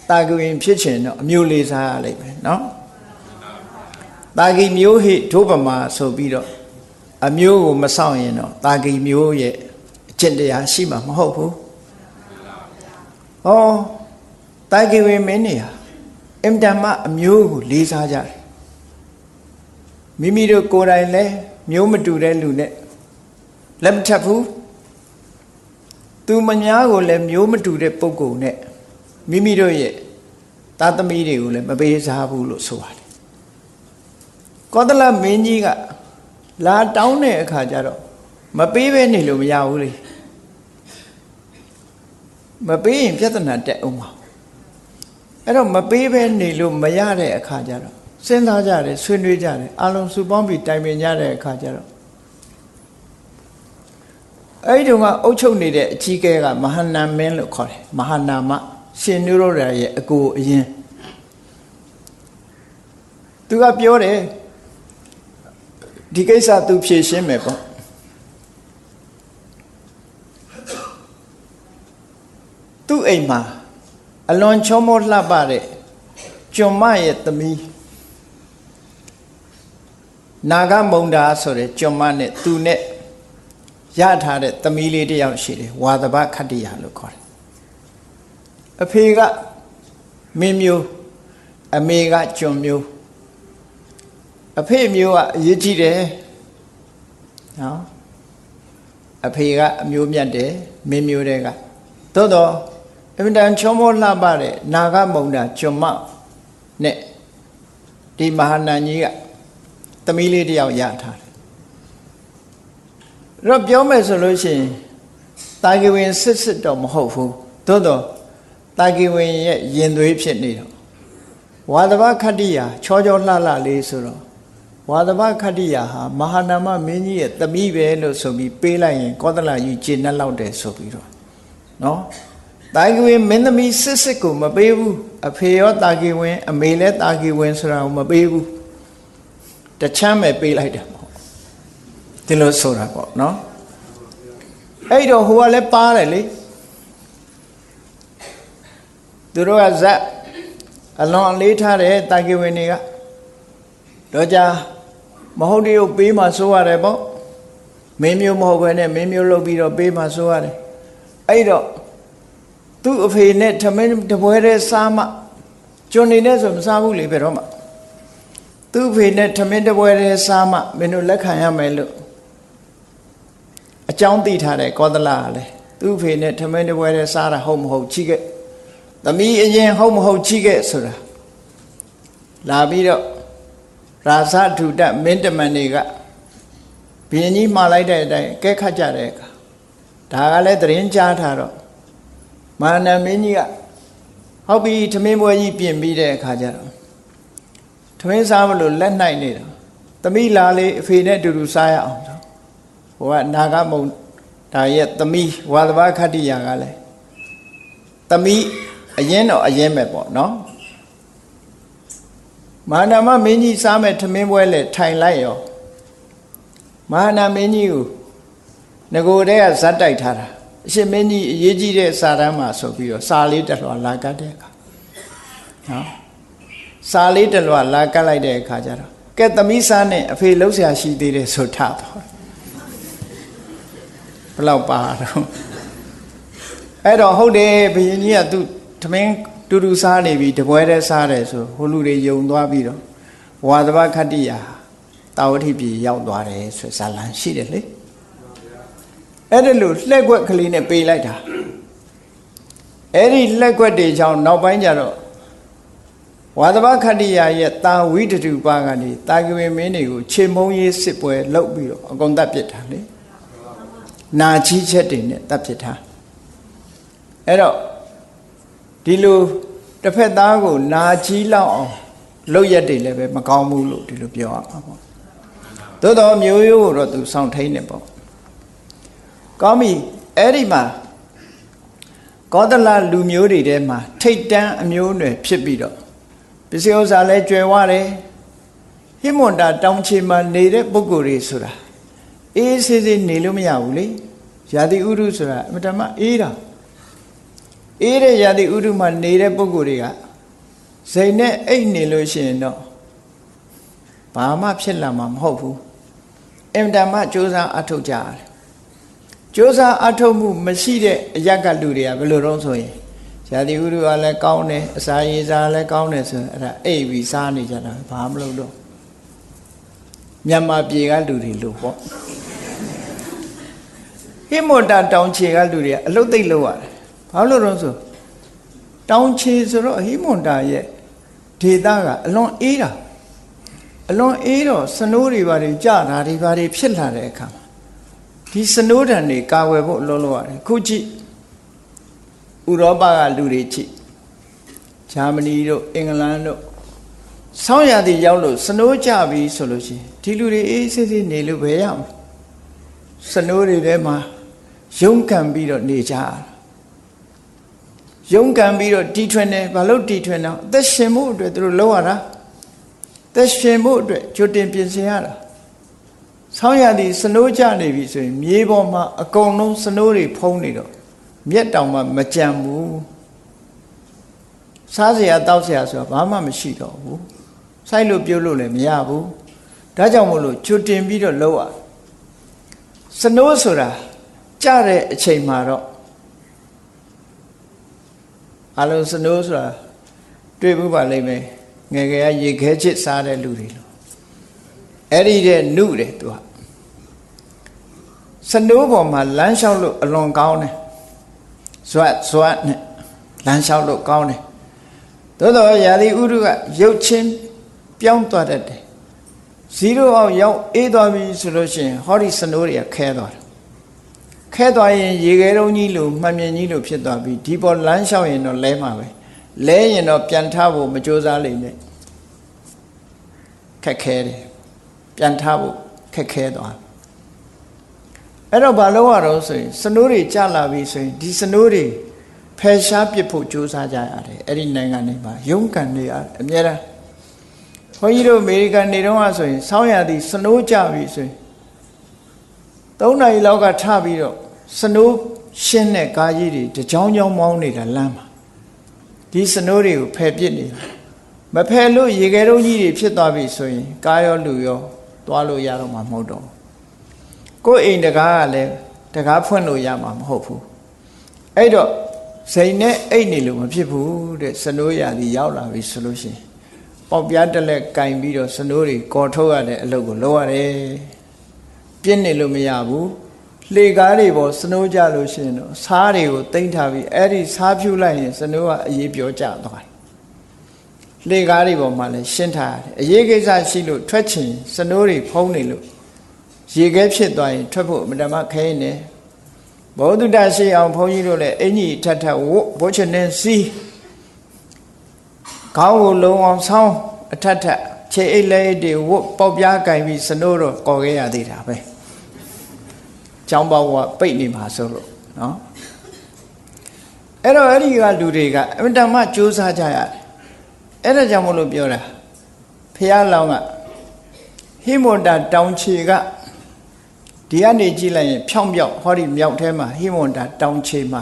တာကဝေဖြစ်ချင်တော့အမျိုးလေးစားရလိမ့်မယ်နော်တာဂီမျိုးဟိဒုပမာဆိုပြီးတော့အမျိုးကိုမဆောင်ရင်တော့တာဂီမျိုးရဲ့အကျင့်တရားရှိမှာမဟုတ်ဘူးဟောတာဂီဝင်မင်းနေဟာအင်တမအမျိုးကိုလေးစားကြတယ်မိမိတို့ကိုယ်တိုင်လည်းမျိုးမတူတဲ့လူနဲ့လက်မထပ်ဘူးသူမညာကိုလည်းမျိုးမတူတဲ့ပုဂ္ဂိုလ်နဲ့မိမိတို့ရဲ့သားသမီးတွေကိုလည်းမပေးစားဘူးလို့ဆိုပါတယ်ကောသလမင်းကြီးကလာတောင်းတဲ့အခါကျတော့မပေးဘဲနေလို့မရဘူးလေမပေးရင်ပြဿနာတက်အောင်ပါအဲ့တော့မပေးဘဲနေလို့မရတဲ့အခါကျတော့စဉ်းစားကြတယ်ဆွေးနွေးကြတယ်အလုံးစုပေါင်းပြီးတိုင်ပင်ကြတဲ့အခါကျတော့အဲ့ဒီတုန်းကအုပ်ချုပ်နေတဲ့အကြီးကဲကမဟာနာမင်းလို့ခေါ်တယ်မဟာနာမရှင်နုရောဓရဲ့အကိုအရင်သူကပြောတယ်ဒီကိစ္စသူဖြေရှင်းမယ်ပေါ့သူ့အိမ်မှာအလွန်ချောမောလှပတဲ့ကျွန်မရဲ့သမီးနာဂမုံဒါဆိုတဲ့ကျွန်မနဲ့သူနဲ့ရထားတဲ့သမီးလေးတယောက်ရှိတယ်ဝါသဘခတ္တိယလို့ခေါ်တယ်အဖေကမင်းမျိုးအမေကကျွန်မျိုးအဖေမျိုးကအရေးကြီးတယ်နော်အဖေကအမျိုးမြတ်တယ်မင်းမျိုးတွေကသို့တော့အမြဲတမ်းချုံမောလှပတဲ့နာဂမုံဒါကျွန်မနဲ့ဒီမဟာနန်ကြီးကသမီးလေးတယောက်ရထားတယ်တော့ပြောမယ်ဆိုလို့ရှိရင်တာဂီဝင်စစ်တော့မဟုတ်ဘူးသို့တော့တာဂီဝင်ရဲ့ရင်သွေးဖြစ်နေတော့ဝါသဘခတ္တိယချောလှလေးဆိုတော့ဝါသဘခတ္တိယဟာမဟာနာမမင်းကြီးရဲ့သမီးပဲလို့ဆိုပြီးပေးလိုက်ရင်ကောသလကြီးကျေနပ်လောက်တယ်ဆိုပြီးတော့နော်တာဂီဝင်မင်းသမီးစစ်ကိုမပေးဘူးအဖေရောတာဂီဝင်အမေလည်းတာဂီဝင်ဆိုတာကိုမပေးဘူးတချမ်းပဲပေးလိုက်တယ်ပေါ့ဒီလိုဆိုတာပေါ့နော်အဲ့တော့ဟိုကလည်းပါတယ်လေသူတို့ကဇက်အလွန်အလေးထားတဲ့တာဂီဝင်တွေကတော့ကြာမဟုတ်တရုပ်ပေးမှဆိုရတယ်ပေါ့မင်းမျိုးမဟုတ်ဘဲနဲ့မင်းမျိုးလုပ်ပြီးတော့ပေးမှဆိုရတယ်အဲ့တော့သူ့အဖေနဲ့ထမင်းတပွဲတည်းစားမှကျွန်နေနဲ့ဆိုမစားဘူးလေဘယ်တော့မှသူ့အဖေနဲ့ထမင်းတပွဲတည်းစားမှမင်းတို့လက်ခံရမယ်လို့အကြောင်းသိထားတယ်ကောသလကလည်းသူ့အဖေနဲ့ထမင်းတပွဲတည်းစားတာဟုတ်မဟုတ်ချိခဲ့သမီးအရင်ဟုတ်မဟုတ်ချိခဲ့ဆိုတာလာပြီးတော့ရာဇထူတမင်းတမန်တွေကဘုရင်ကြီးမှားလိုက်တဲ့အတိုင်းကဲခတ်ကြတဲ့အခါဒါကလည်းသတင်းကြားထားတော့မာနမင်းကြီးကဟုတ်ပြီထမင်းပွဲကြီးပြင်ပြီးတဲ့အခါကျတော့ထမင်းစားမလို့လက်နိုင်နေတော့သမီးလာလေအဖေနဲ့အတူတူစားရအောင်ဆိုဟိုကနာဂမုံဒါရဲ့သမီးဝါသဘခတ္တိယကလည်းသမီးအရင်တော့အရင်ပဲပေါ့နော်မဟာနာမမင်းကြီးစားမဲ့ထမင်းပွဲလေထိုင်လိုက်ရောမဟာနာမင်းကြီးကိုငကိုတည်းကဇက်တိုက်ထားတာအရှင်မင်းကြီးအရေးကြီးတဲ့စာတမ်းမှာဆိုပြီးတော့စာလေးတစ်လွှာလာကတ်တဲ့အခါနော်စာလေးတစ်လွှာလာကတ်လိုက်တဲ့အခါကျတော့ကဲသမီးစားနဲ့အဖေလှုပ်ရှားရှိသေးတယ်ဆိုထတော့ဘလောက်ပါတော့အဲ့တော့ဟုတ်တယ်ဘုရင်ကြီးကသူထမင်းတူတူစားနေပြီတပွဲတည်းစားတယ်ဆိုဟိုလူတွေယုံသွားပြီးတော့ဝါသဘခတ္တိယ တာဝတိပြည်ရောက်သွားတယ်ဆိုဇာလံရှိတယ်လေအဲ့ဒါလို့လှည့်ကွက်ကလေးနဲ့ပေးလိုက်တာအဲ့ဒီလှည့်ကွက်တွေကြောင့်နောက်ပိုင်းကျတော့ဝါသဗခတ္တိယရဲ့တာဝိတတုပါကနေတာကဝေမင်းတွေကိုခြေမုံရေးစစ်ပွဲလုပ်ပြီးတော့အကုန်တတ်ပစ်တာလေနာကြီးချက်တွေနဲ့တတ်ပစ်တာအဲ့တော့ဒီလိုတစ်ဖက်သားကိုနာကြီးလောက်အောင်လုပ်ရက်တွေလည်းပဲမကောင်းဘူးလို့ဒီလိုပြောရမှာပေါ့သို့တော်မျိုးရိုးကိုတော့သူစောင့်ထိန်နေပေါ့ကောင်းပြီအဲ့ဒီမှာကောသလလူမျိုးတွေထဲမှာထိတ်တန်းအမျိုးအနွယ်ဖြစ်ပြီးတော့ပစ္စည်းဥစ္စာလည်းကျွယ်ဝတယ်ဟိမွန်တာတောင်ချေမှာနေတဲ့ပုဂ္ဂိုလ်တွေဆိုတာအေးဆေးဆေးနေလို့မရဘူးလေရာသီဥတုဆိုတာအမတမအေးတာအေးတဲ့ရာသီဥတုမှာနေတဲ့ပုဂ္ဂိုလ်တွေကစိတ်နဲ့အိတ်နေလို့ရှိရင်တော့ဘာမှဖြစ်လာမှာမဟုတ်ဘူးအင်တန်မှကြိုးစားအထုတ်ကြရတယ်ကြိုးစားအထုတ်မှုမရှိတဲ့အရကလူတွေကဘယ်လိုတော့ဆိုရင်ရာသီဥတုကလည်းကောင်းတယ်အစာရေစာလည်းကောင်းတယ်ဆိုရင်အဲ့ဒါအိပ်ပြီးစားနေကြတာဘာမလုပ်တော့မြန်မာပြည်ကလူတွေလို့ပေါ့ဟိမွန်တာတောင်ချေကလူတွေကအလုတ်သိပ်လုပ်ရတယ်ဘာလို့တော့ဆိုတောင်ချေဆိုတော့ဟိမွန်တာရဲ့ဒေသကအလွန်အေးတာအလွန်အေးတော့စနိုးတွေဘာတွေကြတာတွေဘာတွေဖြစ်လာတဲ့အခါမှာဒီစနိုးတံတွေကာဝယ်ဖို့လုံးလုံးရတယ်ခုကြည့်ဥရောပကလူတွေကြည့်ဂျာမနီတို့အင်္ဂလန်တို့ဆောင်းရာသီရောက်လို့စနိုးကြပြီဆိုလို့ရှိရင်ဒီလူတွေအေးဆေးဆေးနေလို့ဘယ်ရမလဲစနိုးတွေထဲမှာရုန်းကန်ပြီးတော့နေကြရုန်းကန်ပြီးတော့တီထွင်တယ်ဘာလို့တီထွင်တော့အသက်ရှင်မှုအတွက်သူတို့လုပ်ရတာသက်ရှင်မှုအတွက်ကြိုတင်ပြင်ဆင်ရတာဆောင်းရာသီစနိုးကြနေပြီဆိုရင်မြေပေါ်မှာအကုန်လုံးစနိုးတွေဖုံးနေတော့မြက်တောင်မှမကြံဘူးစားစရာတောက်စရာဆိုတာဘာမှမရှိတော့ဘူးစိုက်လို့ပြုတ်လို့လည်းမရဘူးဒါကြောင့်မို့လို့ကြိုတင်ပြီးတော့လုပ်ရစနိုးဆိုတာကြတဲ့အချိန်မှာတော့အလုံးစနိုးဆိုတာတွေ့ဘူးပါလိမ့်မယ်ငယ်ငယ်ကရေခဲချစ်စားတဲ့လူတွေလို့အဲ့ဒီတဲ့နုတယ်သူကစနိုးပေါ်မှာလမ်းလျှောက်လို့အလွန်ကောင်းတယ်ဇွတ်နဲ့လမ်းလျှောက်လို့ကောင်းတယ်သို့တော့ရာသီဥတုကရုပ်ချင်းပြောင်းသွားတတ်တယ်0အောင်ရောက်အေးသွားပြီဆိုလို့ရှိရင်ဟောဒီစနိုးတွေကခဲသွားတယ်ခဲသွားရင်ရေခဲတုံးကြီးလိုမှန်မြင်ကြီးလိုဖြစ်သွားပြီဒီပေါ်လမ်းလျှောက်ရင်တော့လဲမှာပဲလဲရင်တော့ပြန်ထဖို့မကြိုးစားလိမ့်နဲ့ခက်ခဲတယ်ပြန်ထဖို့ခက်ခဲသွားအဲ့တော့ဘာလို့ရတော့ဆိုရင်စနိုးတွေကျလာပြီဆိုရင်ဒီစနိုးတွေဖယ်ရှားပစ်ဖို့ကြိုးစားကြရတယ်အဲ့ဒီနိုင်ငံတွေမှာရုန်းကန်နေရတယ်အများအားဘုန်းကြီးတို့အမေရိကန်နေတော့ဆိုရင်ဆောင်းရာသီစနိုးကျပြီဆိုရင်3 နာရီလောက်ကထပြီးတော့စနိုးရှင်းတဲ့ကားကြီးတွေတကြောင်ကြောင်မောင်းနေတာလမ်းမှာဒီစနိုးတွေကိုဖယ်ပစ်နေတာမဖယ်လို့ရေခဲတုံးကြီးတွေဖြစ်သွားပြီဆိုရင်ကားရောလူရောသွားလို့ရတော့မှာမဟုတ်တော့ကိုယ်အိမ်တကားကလည်းတကားဖွင့်လို့ရမှာမဟုတ်ဘူးအဲ့တော့စိန်နဲ့အိတ်နေလို့မဖြစ်ဘူးတဲ့စနိုးရာသီရောက်လာပြီဆိုလို့ရှိရင်ပေါက်ပြားတက်လက်ကင်ပြီးတော့စနိုးတွေကော်ထုတ်ရတဲ့အလုပ်ကိုလုပ်ရတယ်ပြင်းနေလို့မရဘူးလှေကားတွေပေါ်စနိုးကြလို့ရှိရင်တော့စားတွေကိုတိမ့်ထားပြီးအဲ့ဒီစားဖြူလိုက်ရင်စနိုးကအရေးပြောကြသွားတယ်လှေကားတွေပေါ်မှာလည်းရှင်းထားရတယ်အရေးကိစ္စရှိလို့ထွက်ချင်စနိုးတွေဖုံးနေလို့ရေခဲဖြစ်သွားရင်ထွက်ဖို့အမတမခဲနေဘောဓုတရှိအောင်ဘုန်းကြီးတို့လည်းအင်ကြီးထထဝတ်ဘိုးချနေစီးခေါင်းကိုလုံအောင်ဆောင်းအထထခြေအိတ်လေးတွေဝတ်ပေါက်ပြားကင်ပြီးစနိုးတော့ကော်ခဲ့ရသေးတာပဲကျောင်းပေါက်ကပိတ်နေမှာဆိုလို့နော်အဲ့တော့အဲ့ဒီကလူတွေကအမတမကြိုးစားကြရတယ်အဲ့ဒါကြောင့်မလို့ပြောတာဖះလောင်းကဟိမွန်တာတောင်ချေကဒီကနေကြည့်လိုက်ရင်ဖြောင်းပြောက်ဟောဒီမြောက်ထဲမှာဟိမွန်တာတောင်ချေမှာ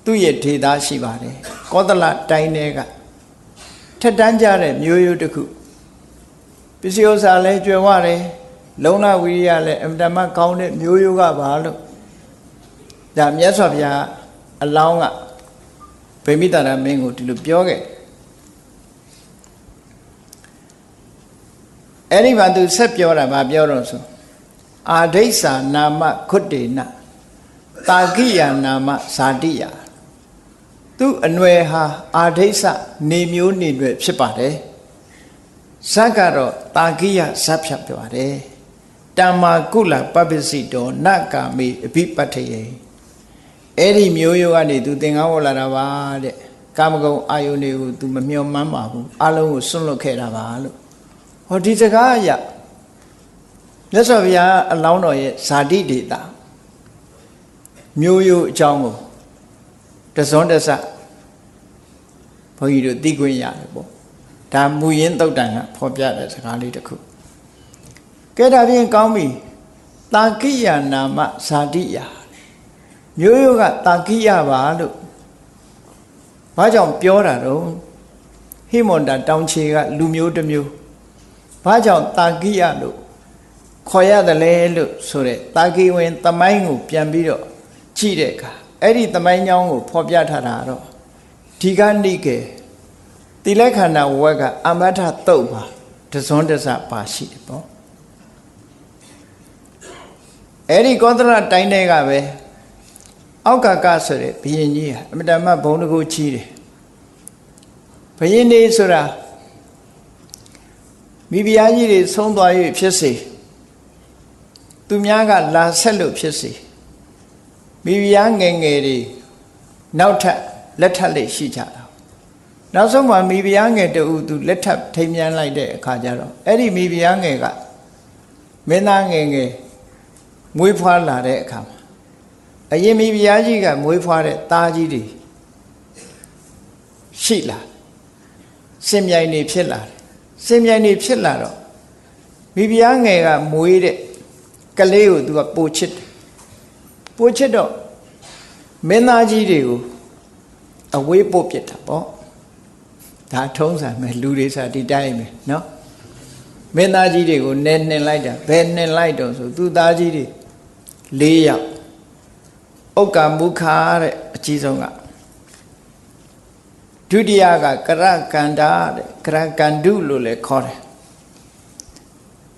သူ့ရဲ့ဒေသရှိပါတယ်ကောသလတိုင်းတွေကထက်တန်းကြတဲ့မျိုးရိုးတစ်ခုပစ္စည်းဥစ္စာလည်းကျွယ်ဝတယ်လုံလဝိရိယလည်းအမတမကောင်းတဲ့မျိုးရိုးကပါလို့ဒါမြတ်စွာဘုရားအလောင်းကဗိမိတာရမင်းကိုဒီလိုပြောခဲ့ အဲ့ဒီမှာသူဆက်ပြောတာဗာပြောတော့ဆိုအာဒိဋ္ဌာနာမခွတ်တေနတာကိယနာမဇာတိယသူအနွယ်ဟာအာဒိဋ္ဌနေမျိုးနေတွေဖြစ်ပါတယ်ဇတ်ကတော့တာကိယဇတ်ဖြတ်ပြောတယ်တမ္မာကုလပပ္ပစိတောနကာမိအဘိပတ္ထယေအဲ့ဒီမျိုးရိုးကနေသူသင်္ကန်းဝတ်လာတာပါတဲ့ကာမဂုဏ်အာယုန်တွေကိုသူမမျှော်မှန်းပါဘူးအလုံးကိုစွန့်လွတ်ခဲ့တာပါလို့ဟောဒီစကားအရမြတ်စွာဘုရားအလောင်းတော်ရဲ့ဇာတိဒေတာမျိုးရိုးအကြောင်းကိုတစွန်းတစဘုန်းကြီးတို့သိခွင့်ရတယ်ပေါ့ဒါမူရင်းသုတ်တန်ကဖော်ပြတဲ့စကားလေးတစ်ခုကဲဒါဖြင့်ကောင်းပြီတာကိယနာမဇာတိယမျိုးရိုးကတာကိယပါလို့ဘာကြောင့်ပြောတာတော့ဟိမန္တာတောင်ခြေကလူမျိုးတစ်မျိုးဘာကြောင့်တာကိယလို့ခေါ်ရတယ်လဲလို့ဆိုတဲ့တာကိဝင်သမိုင်းကိုပြန်ပြီးတော့ကြည့်တဲ့အခါအဲ့ဒီသမိုင်းကြောင်းကိုဖော်ပြထားတာတော့ဒီကနိကေတိလက္ခဏာဝက်ကအမထတုတ်ပါတစွန်းတစပါရှိတယ်ပေါ့အဲ့ဒီကောသလတိုင်းတွေကပဲအောက်ကကဆိုတဲ့ဘုရင်ကြီးဟာအမတမဘုံတကူကြီးတယ်ဘုရင်နေဆိုတာမိဖုရားကြီးတွေဆုံးသွား၍ဖြစ်စေသူများကလာဆက်လို့ဖြစ်စေမိဖုရားငယ်ငယ်တွေနောက်ထပ်လက်ထပ်လေးရှိကြတာနောက်ဆုံးမှာမိဖုရားငယ်တူသူလက်ထပ်ထိမ်းမြန်းလိုက်တဲ့အခါကျတော့အဲ့ဒီမိဖုရားငယ်ကမင်းသားငယ်ငယ်မွေးဖွားလာတဲ့အခါမှာအရင်မိဖုရားကြီးကမွေးဖွားတဲ့သားကြီးတွေရှိလာစင်မြိုင်နေဖြစ်လာတယ်စင်မြိုင်နေဖြစ်လာတော့မိဖုရားငယ်ကမွေးတဲ့ကလေးကိုသူကပို့ချစ်တယ်ပို့ချစ်တော့မင်းသားကြီးတွေကိုအဝေးပို့ပစ်တာပေါ့ဒါထုံးစံပဲလူတွေဆိုတာဒီတိုင်းပဲเนาะမင်းသားကြီးတွေကိုနဲနှင်လိုက်တာဘယ်နှင်လိုက်တော့ဆိုသူသားကြီးတွေ၄ယောက်ဥက္ကမုခာတဲ့အကြီးဆုံးကဒုတိယကကရကန္တာတဲ့ကရကန္တုလို့လည်းခေါ်တယ်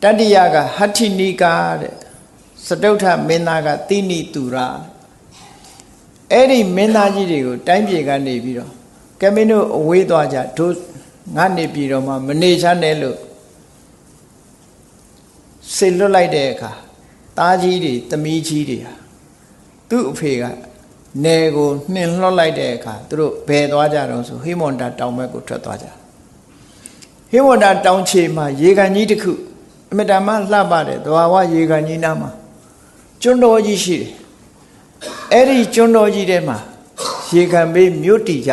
တတိယကဟဋ္ဌိနိကာတဲ့စတုထမင်းသားကတိနိတူရာအဲ့ဒီမင်းသားကြီးတွေကိုတိုင်းပြည်ကနေပြီးတော့ကမင်းတို့အဝေးသွားကြတို့ငါနေပြည်တော်မှာမနေချမ်းနဲ့လို့ဆေလွတ်လိုက်တဲ့အခါသားကြီးတွေသမီးကြီးတွေဟာသူ့အဖေကနယ်ကိုနှင်လွှတ်လိုက်တဲ့အခါသူတို့ဘယ်သွားကြတော့ဆိုဟိမန္တာတောင်ဘက်ကိုထွက်သွားကြဟိမန္တာတောင်ခြေမှာရေကန်ကြီးတစ်ခုအမြဲတမ်းလှပတဲ့သဘာဝရေကန်ကြီးနားမှာကျွန်းတော်ကြီးရှိတယ်အဲ့ဒီကျွန်းတော်ကြီးထဲမှာရေကန်ဘေးမြို့တည်ကြ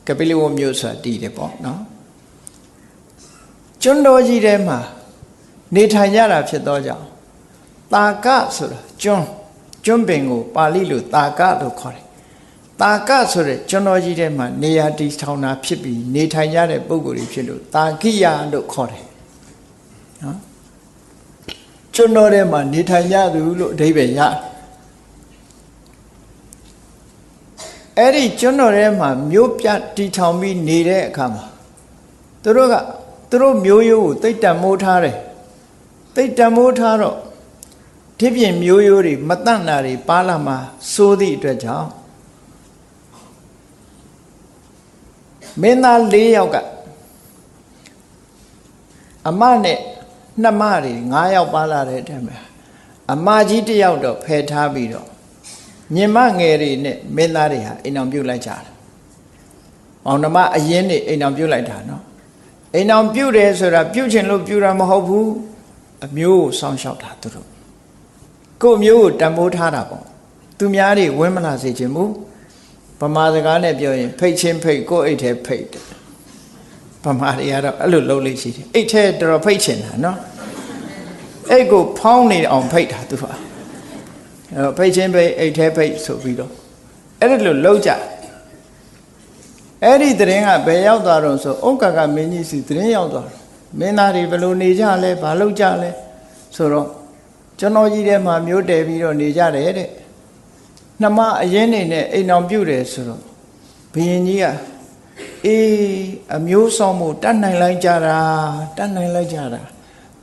ကပိလဝမြို့ဆိုတာတည်တယ်ပေါ့နော်ကျွန်းတော်ကြီးထဲမှာနေထိုင်ကြတာဖြစ်သောကြောင့်တာကဆိုတာကျွန်းပင်ကိုပါဠိလိုတာကလို့ခေါ်တယ်တာကဆိုတဲ့ကျွန်းတော်ကြီးထဲမှာနေရာတည်ထောင်တာဖြစ်ပြီးနေထိုင်ကြတဲ့ပုဂ္ဂိုလ်တွေဖြစ်လို့တာကိယလို့ခေါ်တယ်နော်ကျွန်းတော်ထဲမှာနေထိုင်ကြသူလို့အဓိပ္ပာယ်ရအဲ့ဒီကျွန်းတော်ထဲမှာမြို့ပြတည်ထောင်ပြီးနေတဲ့အခါမှာသူတို့မျိုးရိုးကိုသိတ္တမိုးထားတယ်သိတ္တမိုးထားတော့ဒီပြင်မျိုးရိုးတွေမတန့်တာတွေပါလာမှာစိုးသည့်အတွက်ကြောင့်မင်းသား၄ယောက်ကအမနဲ့နှမတွေ9ယောက်ပါလာတဲ့အချိန်မှာအမကြီးတစ်ယောက်တော့ဖယ်ထားပြီးတော့ညီမငယ်တွေနဲ့မင်းသားတွေဟာအိမ်အောင်ပြုတ်လိုက်ကြတယ်။အောင်နှမအရင်နေအိမ်အောင်ပြုတ်လိုက်တာနော်။အိမ်အောင်ပြုတ်တယ်ဆိုတာပြုတ်ချင်လို့ပြုတ်တာမဟုတ်ဘူး။အမျိုးကိုစောင့်ရှောက်တာသူတို့ကို့မျိုးကိုတန်ဖိုးထားတာပေါ့သူများတွေဝင်းမလာစေချင်ဘူးဗမာစကားနဲ့ပြောရင်ဖိတ်ချင်းဖိတ်ကို့အိတ်ထဲဖိတ်တယ်ဗမာတွေကတော့အဲ့လိုလုပ်လို့ရှိတယ်အိတ်ထဲတော်ဖိတ်ချင်တာနော်အိတ်ကိုဖောင်းနေအောင်ဖိတ်တာသူကဖိတ်ချင်းဖိတ်အိတ်ထဲဖိတ်ဆိုပြီးတော့အဲ့ဒီလိုလုပ်ကြအဲ့ဒီတရင်ကဘယ်ရောက်သွားတော့ဆိုဥက္ကကမင်းကြီးစီတရင်ရောက်သွားတယ်မင်းသားတွေဘယ်လိုနေကြလဲဘာလုပ်ကြလဲဆိုတော့ကျွန်တော်ကြီးထဲမှာမျိုးတယ်ပြီးတော့နေကြတယ်တဲ့နှမအရင်နေနဲ့အိမ်အောင်ပြုတ်တယ်ဆိုတော့ဘုရင်ကြီးက အမျိုးဆောင်မှုတတ်နိုင်လိုက်ကြတာ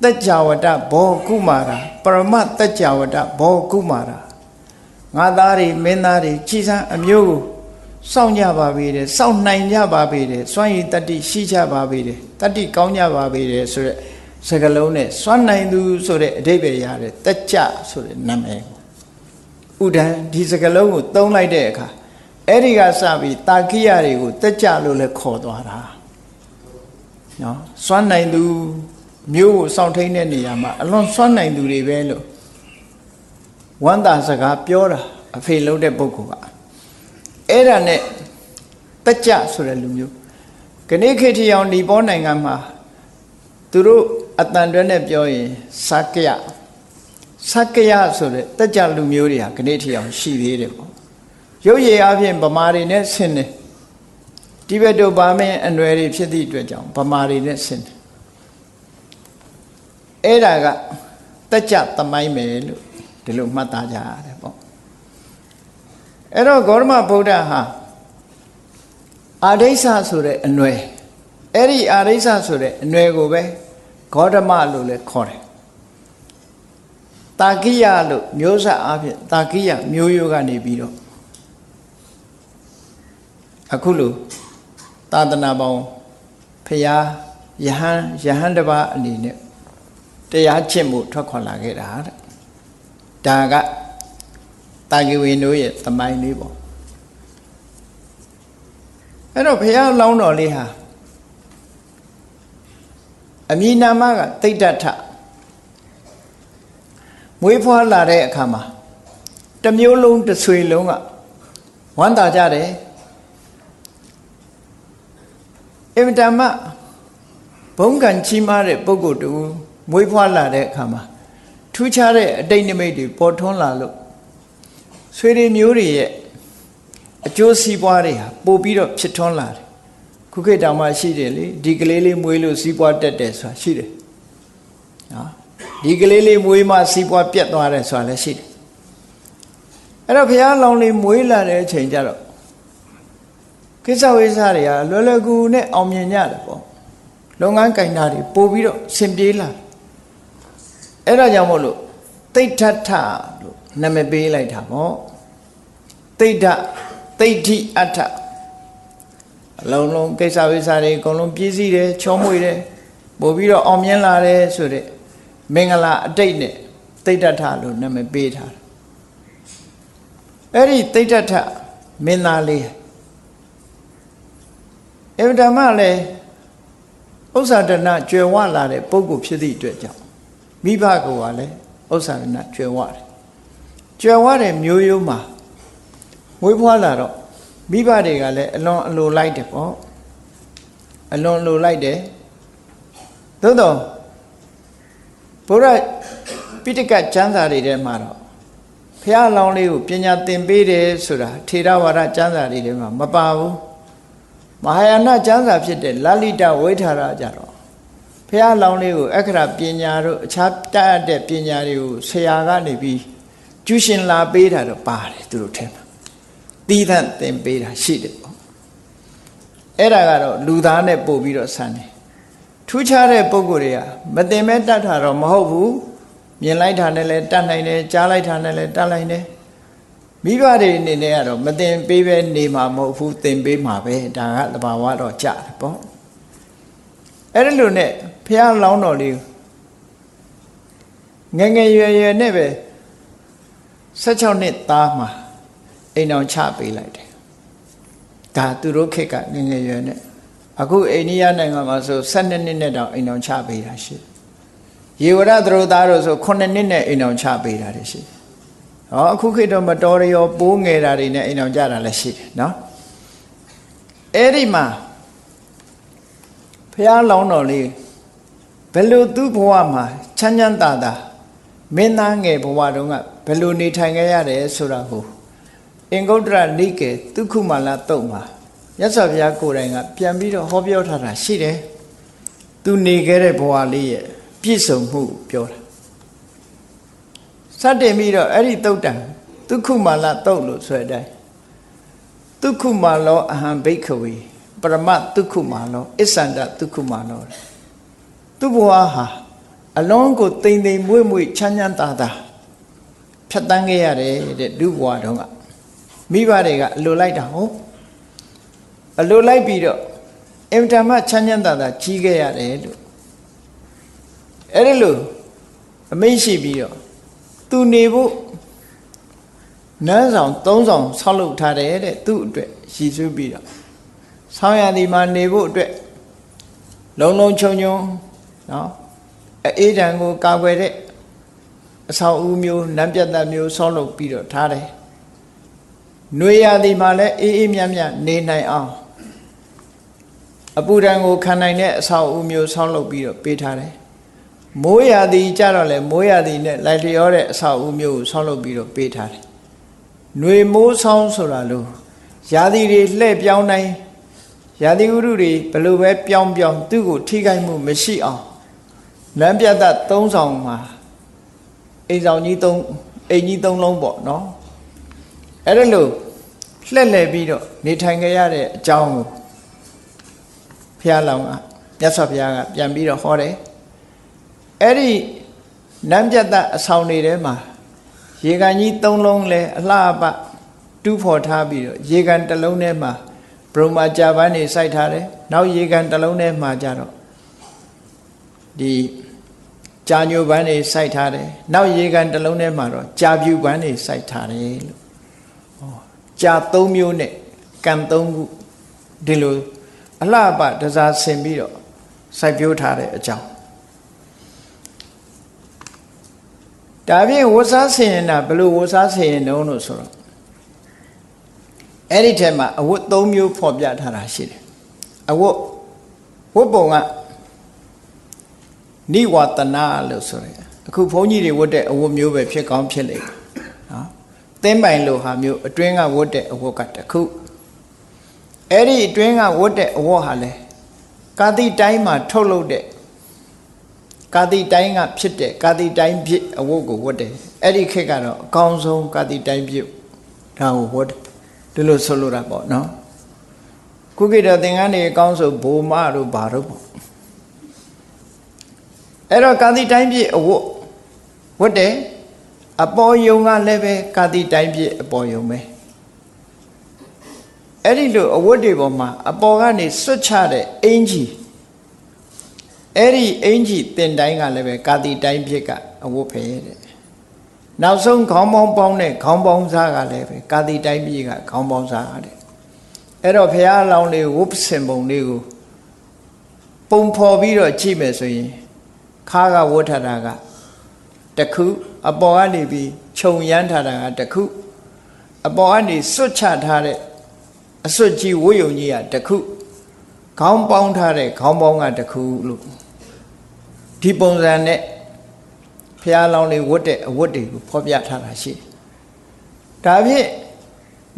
တัจ java တဘောကုမာရာပရမတัจ java တဘောကုမာရာငါသားတွေမင်းသားတွေကြည်စမ်းအမျိုးကိုစောင့်ကြပါပေတယ်စောင့်နိုင်ကြပါပေတယ်စွမ်းရည်တတ္တိရှိကြပါပေတယ်တတ္တိကောင်းကြပါပေတယ်ဆိုတဲ့စကားလုံးနဲ့စွမ်းနိုင်သူဆိုတဲ့အဓိပ္ပာယ်ရတဲ့တัจ java ဆိုတဲ့နာမည်ဥဒ္ဒံဒီစကားလုံးကိုသုံးလိုက်တဲ့အခါအဲ့ဒီကစပြီးတာကိယတွေကိုတัจ java လို့လည်းခေါ်သွားတာနော်စွမ်းနိုင်သူမျိုးကိုစောင့်ထိန်တဲ့နေရာမှာအလွန်စွမ်းနိုင်သူတွေပဲလို့ဝန္တာစကားပြောတာအဖေလုံးတဲ့ပုဂ္ဂိုလ်ကအဲ့ဒါနဲ့တัจ java ဆိုတဲ့လူမျိုးခဏခေတ်ထီအောင်ဒီပေါ်နိုင်ငံမှာသူတို့အတန်တွဲနဲ့ပြောရင်စက္ကယဆိုတဲ့တัจ java လူမျိုးတွေဟာခဏထီအောင်ရှိသေးတယ်ပေါ့ရုပ်ရည်အပြင်ဗမာတွေနဲ့ဆင်းတယ်တိဘက်တို့ဗာမင်းအနွယ်တွေဖြစ်သည့်အတွက်ကြောင့်ဗမာတွေနဲ့ဆင်းတယ်အဲ့ဒါကတัจ java သမိုင်းပဲလို့ဒီလိုမှတ်သားကြရတယ်ပေါ့အဲ့တော့ဂေါတမဗုဒ္ဓဟာအာရိစ္ဆဆိုတဲ့အနွယ်အဲ့ဒီအာရိစ္ဆဆိုတဲ့အနွယ်ကိုပဲဂေါတမလို့လည်းခေါ်တယ်တာကိယလို့မျိုးဆက်အဖြစ်တာကိယမျိုးရိုးကနေပြီးတော့အခုလိုသာသနာပေါင်းဖရာယဟန်တစ်ပါးအနေနဲ့တရားကျင့်မှုထွက်ခွာလာခဲ့တာတဲ့ဒါကတာဂိဝေတို့ရဲ့သမိုင်းလေးပေါ့အဲ့တော့ဘုရားလောင်းတော်လေးဟာအမည်နာမကတိဋ္ဌထမွေးဖွားလာတဲ့အခါမှာတစ်မျိုးလုံးတစ်ဆွေလုံးကဝမ်းသာကြတယ်အင်တမဘုံကံချီးမားတဲ့ပုဂ္ဂိုလ်တူမွေးဖွားလာတဲ့အခါမှာထူးခြားတဲ့အတိတ်နိမိတ်တွေပေါ်ထွန်းလာလို့ဆွေတွေမျိုးတွေရဲ့အကျိုးစီးပွားတွေဟာပို့ပြီးတော့ဖြစ်ထွန်းလာတယ်ခုခေတ်တောင်မှရှိတယ်လေဒီကလေးလေးမွေးလို့စီးပွားတက်တယ်ဆိုတာရှိတယ်နော်ဒီကလေးလေးမွေးမှစီးပွားပြတ်သွားတယ်ဆိုတာလည်းရှိတယ်အဲ့တော့ဘုရားလောင်းလေးမွေးလာတဲ့အချိန်ကျတော့ကိစ္စဝိစ္စတွေကလွယ်လွယ်ကူကူနဲ့အောင်မြင်ကြတယ်ပေါ့လုပ်ငန်းကင်တာတွေပို့ပြီးတော့ဆင်ပြေးလာအဲ့ဒါကြောင့်မို့လို့တိဋ္ဌထလို့နာမည်ပေးလိုက်တာပေါ့တိဋ္ဌသိဋ္ဌိအဋ္ဌအလုံးလုံးကိစ္စဝိစ္စတွေအကုန်လုံးပြည့်စည်တယ်ချောမွေ့တယ်ပို့ပြီးတော့အောင်မြင်လာတယ်ဆိုတဲ့မင်္ဂလာအတိတ်နဲ့တိဋ္ဌထလို့နာမည်ပေးထားတယ်အဲ့ဒီတိဋ္ဌထမင်းသားလေးအဗ္ဗဓမ္မလည်းဥစ္စာဒနာကျွယ်ဝလာတဲ့ပုဂ္ဂိုလ်ဖြစ်သည့်အတွက်ကြောင့်မိဘကလည်းဥစ္စာဒနာကျွယ်ဝတယ်ကျွယ်ဝတဲ့မျိုးရိုးမှာမွေးဖွားလာတော့မိဘတွေကလည်းအလွန်အလိုလိုက်တယ်ပေါ့အလွန်အလိုလိုက်တယ်သို့တော့ဘုရားပိဋကကျမ်းစာတွေထဲမှာတော့ဘုရားလောင်းလေးကိုပညာသင်ပေးတယ်ဆိုတာထေရဝါဒကျမ်းစာတွေထဲမှာမပါဘူးမဟာယာနကျမ်းစာဖြစ်တဲ့လလိတဝိထာရကြတော့ဘုရားလောင်းလေးကိုအခရာပညာတို့အခြားတတ်တဲ့ပညာတွေကိုဆရာကနေပြီးကျူးရှင်လာပေးတာတော့ပါတယ်သူတို့ထဲမှာသီးသန့်သင်ပေးတာရှိတယ်ပေါ့အဲ့ဒါကတော့လူသားနဲ့ပို့ပြီးတော့ဆန်းတယ်ထူးခြားတဲ့ပုံကိုယ်တွေကမသင်မဲ့တတ်တာတော့မဟုတ်ဘူးမြင်လိုက်တာနဲ့လည်းတတ်နိုင်တယ်ကြားလိုက်တာနဲ့လည်းတတ်နိုင်တယ်မိဘတွေအနေနဲ့ကတော့မသင်ပေးပဲနေမှာမဟုတ်ဘူးသင်ပေးမှာပဲဒါကသဘာဝတော့ကြတယ်ပေါ့အဲ့ဒီလိုနဲ့ဘုရားလောင်းတော်လေးငယ်ငယ်ရွယ်ရွယ်နဲ့ပဲ16နှစ်သားမှာအိမ်အောင်ချပေးလိုက်တယ်ဒါသူတို့ခေတ်ကငယ်ငယ်ရွယ်နဲ့အခုအိန္ဒိယနိုင်ငံမှာဆို12နှစ်နဲ့တောင်အိမ်အောင်ချပေးတာရှိရေဝရသရောသားတို့ဆို9နှစ်နဲ့အိမ်အောင်ချပေးတာရှိဟောအခုခေတ်တော့မတော်ရရောပိုးငယ်တာတွေနဲ့အိမ်အောင်ကြတာလည်းရှိတယ်နော်အဲ့ဒီမှာဘုရားလောင်းတော်လေးဘယ်လိုသူ့ဘဝမှာချမ်းချမ်းသာသာမင်းသားငယ်ဘဝတုန်းကဘယ်လိုနေထိုင်ခဲ့ရတယ်ဆိုတာကိုအင်္ဂုတ္တရနိကေသုခုမာလတုတ်မှာမြတ်စွာဘုရားကိုယ်တိုင်ကပြန်ပြီးတော့ဟောပြောထားတာရှိတယ်သူနေခဲ့တဲ့ဘဝလေးရဲ့ပြည့်စုံမှုပြောတာစတင်ပြီးတော့အဲ့ဒီတုတ်တံသုခုမာလတုတ်လို့ဆိုတဲ့အတိုင်းသုခုမာလောအဟံဘိက္ခဝေ ပရမတ်ဒုက္ခမာလောအစ္ဆန္ဒဒုက္ခမာလောသူ့ဘဝဟာအလုံးကိုတိမ်တိမ်မွေ့မွေ့ချမ်းချမ်းသာသာဖြတ်တန်းခဲ့ရတယ်တဲ့လူဘဝတုန်းကမိဘတွေကအလိုလိုက်တာဟုတ်အလိုလိုက်ပြီးတော့အင်တာမချမ်းချမ်းသာသာကြီးခဲ့ရတယ်လို့အဲ့ဒီလိုအမိန့်ရှိပြီးတော့သူနေဖို့နန်းဆောင်၃ဆောင်ဆောက်လုပ်ထားတယ်တဲ့သူ့အတွက်ရည်စူးပြီးတော့ဆောင်းရာသီမှာနေဖို့အတွက်လုံလုံခြုံခြုံနော်အေးဒဏ်ကိုကာကွယ်တဲ့အဆောက်အဦမျိုးနန်းပြတ်သက်မျိုးဆောက်လုပ်ပြီးတော့ထားတယ်။နွေရာသီမှာလည်းအေးအေးမြတ်မြတ်နေနိုင်အောင်အပူဒဏ်ကိုခံနိုင်တဲ့အဆောက်အဦမျိုးဆောက်လုပ်ပြီးတော့ပေးထားတယ်။မိုးရာသီကြတော့လေမိုးရာသီနဲ့လိုက်လျောတဲ့အဆောက်အဦမျိုးကိုဆောက်လုပ်ပြီးတော့ပေးထားတယ်။နွေမိုးဆောင်းဆိုတာလို့ရာသီတွေလှည့်ပြောင်းတိုင်းရာသီဥတုတွေဘယ်လိုပဲပြောင်းပြောင်းသူ့ကိုထိခိုက်မှုမရှိအောင်လမ်းပြတ်သက်၃ဆောင်မှာအိမ်ဆောင်ကြီးအိမ်ကြီး၃လုံးပေါ့နော်အဲ့ဒါလို့လှည့်လည်ပြီးတော့နေထိုင်ကြရတဲ့အကြောင်းကိုဘုရားလောင်းကမြတ်စွာဘုရားကပြန်ပြီးတော့ဟောတယ်အဲ့ဒီလမ်းပြတ်သက်အဆောင်တွေထဲမှာရေကန်ကြီး၃လုံးလဲအလှအပတူးဖော်ထားပြီးတော့ရေကန်တစ်လုံးထဲမှာဘုံမာကြာပန်းနေစိုက်ထားတယ်နောက်ရေကန်တစ်လုံးထဲမှာကြတော့ဒီကြာညိုပန်းနေစိုက်ထားတယ်နောက်ရေကန်တစ်လုံးထဲမှာတော့ကြာပြူပန်းနေစိုက်ထားတယ်လို့ကြာ၃မျိုးနဲ့ကံ၃ခုဒီလိုအလှပတစားဆင်ပြီးတော့စိုက်ပျိုးထားတဲ့အကြောင်းဒါဖြင့်ဝတ်စားဆင်ရင်တာဘယ်လိုဝတ်စားဆင်ရင်တုံးလို့ဆိုတော့အဲ့ဒီထဲမှာအဝတ်၃မျိုးဖော်ပြထားတာရှိတယ်အဝတ်ပုံကနိဝတနာလို့ဆိုရဲအခုဘုန်းကြီးတွေဝတ်တဲ့အဝတ်မျိုးပဲဖြစ်ကောင်းဖြစ်လိမ့်နော်သင်းပိုင်လိုဟာမျိုးအတွင်းကဝတ်တဲ့အဝတ်ကတစ်ခုအဲ့ဒီအတွင်းကဝတ်တဲ့အဝတ်ဟာလဲကာတိတိုင်းမှာထုတ်လုပ်တဲ့ကာတိတိုင်းကဖြစ်တဲ့ကာတိတိုင်းဖြစ်အဝတ်ကိုဝတ်တယ်အဲ့ဒီခေတ်ကတော့အကောင်းဆုံးကာတိတိုင်းဖြစ်ဒါကိုဝတ်ဒီလိုဆိုလိုတာပေါ့နော်ခုခေတ်တော့သင်္ကန်းတွေအကောင်းဆိုဘိုမတို့ဘာတို့ပေါ့အဲ့တော့ကာတိတိုင်းပြည့်အဝတ်ဝတ်တယ်အပေါ်ယုံကလည်းပဲကာတိတိုင်းပြည့်အပေါ်ယုံပဲအဲ့ဒီလိုအဝတ်တွေပေါ်မှာအပေါ်ကနေစွတ်ချတဲ့အင်ကြီးအဲ့ဒီအင်ကြီးတင်တိုင်းကလည်းပဲကာတိတိုင်းပြည့်ကအဝတ်ဖယ်တဲ့နောက်ဆုံးခေါင်းပေါင်းပေါင်းတဲ့ခေါင်းပေါင်းစားကလည်းပဲကာတိတိုင်းပြည့်ကခေါင်းပေါင်းစားတဲ့အဲ့တော့ဘုရားအလောင်းလေးဝတ်စင်ပုံလေးကိုပုံဖော်ပြီးတော့ကြည့်မယ်ဆိုရင်ခါကဝတ်ထတာကတခုအပေါ်ကနေပြီးခြုံရမ်းထားတာကတခုအပေါ်ကနေစွတ်ချထားတဲ့အစွတ်ကြီးဝတ်ယုံကြီးကတခုခေါင်းပေါင်းထားတဲ့ခေါင်းပေါင်းကတခုလို့ဒီပုံစံနဲ့ဘုရားလောင်းလေးဝတ်တဲ့အဝတ်တွေကိုဖော်ပြထားတာရှိတယ်။ဒါဖြင့်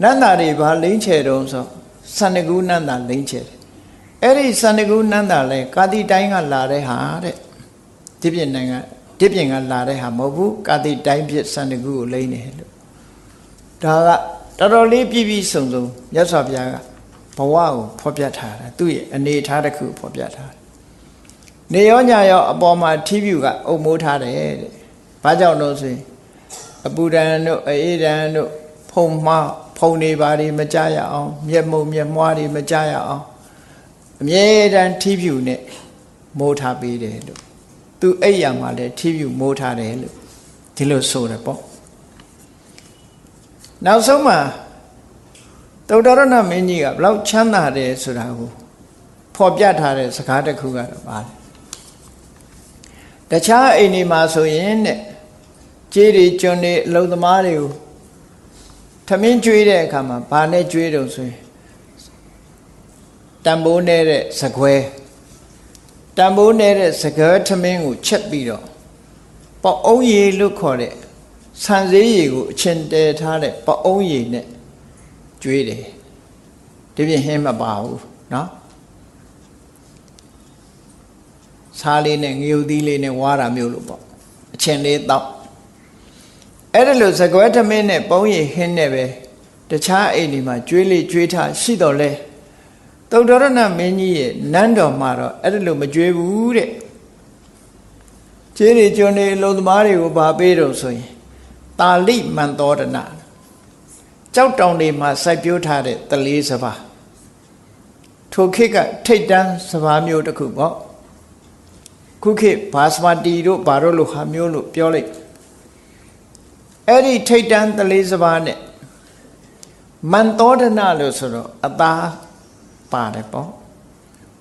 နန္တာတွေဘာလိမ့်ချေတုံးဆိုစန္ဒကူနန္တာလိမ့်ချေတယ်။အဲ့ဒီစန္ဒကူနန္တာလဲကာတိတိုင်းကလာတဲ့ဟာတဲ့ဒီပြင်နိုင်ငံဒီပြင်ကလာတဲ့ဟာမဟုတ်ဘူးကာတိတိုင်းဖြစ်စန္ဒကူကိုလိမ့်တယ်လို့ဒါကတော်တော်လေးပြည့်ပြည့်စုံစုံမြတ်စွာဘုရားကဘဝကိုဖော်ပြထားတာသူ့ရဲ့အနေအထားတစ်ခုဖော်ပြထားတယ်နေရောညရောအပေါ်မှာထီးဖြူကအုပ်မိုးထားတယ်တဲ့ဘာကြောင့်လို့ဆိုရင်အပူဒဏ်တို့အေးဒဏ်တို့ဖုံနေပါတွေမကြရအောင်မျက်မုံမျက်မွားတွေမကြရအောင်အမြဲတမ်းထီးဖြူနဲ့မိုးထားပေးတယ်လို့သူအိပ်ရမှာလဲထီးဖြူမိုးထားတယ်လို့ဒီလိုဆိုတယ်ပေါ့နောက်ဆုံးမှာသုတ္တရဏမင်းကြီးကဘလောက်ချမ်းသာတယ်ဆိုတာကိုဖော်ပြထားတဲ့စကားတစ်ခုကတော့ပါလေတခြားအိမ်တွေမှာဆိုရင်တဲ့ကြေးတွေကျွန်းတွေအလုံသမားတွေကိုထမင်းကျွေးတဲ့အခါမှာဘာနဲ့ကျွေးတုံဆိုရင်တံပိုးနေတဲ့စကွဲတံပိုးနေတဲ့စကွဲထမင်းကိုချက်ပြီးတော့ပေါ့အုံးရည်လို့ခေါ်တဲ့ဆန်စည်းရည်ကိုအချင်းတဲထားတဲ့ပေါ့အုံးရည်နဲ့ကျွေးတယ်ဒီပြင်ဟင်းမပါဘူးနော်စားလေးနဲ့ငရုတ်သီးလေးနဲ့ဝါတာမျိုးလို့ပေါ့အချင်းလေးတောက်အဲ့ဒါလို့စကွဲထမင်းနဲ့ပုံးရည်ဟင်းနဲ့ပဲတခြားအိမ်တွေမှာကျွေးလေကျွေးထားရှိတော့လဲ သုတ္တရဏမင်းကြီးရဲ့နန်းတော်မှာတော့အဲ့ဒါလို့မကြွေးဘူးတဲ့ကျေးတွေကျွန်းတွေအလုံးသမားတွေကိုဗာပေးတော့ဆိုရင်တာလိမန္တောဒနာကြောက်တောင်တွေမှာစိုက်ပျိုးထားတဲ့တလေးစပါးထိုခေတ်ကထိတ်တန်းစပါးမျိုးတစ်ခုပေါ့ခုခေတ်ဘာစပါတီတို့ဘာတို့လို့ဟာမျိုးလို့ပြောလိုက်အဲ့ဒီထိတ်တန်းတလေးစပါးနဲ့မန္တောဒနာလို့ဆိုတော့အသားပါတယ်ပေါ့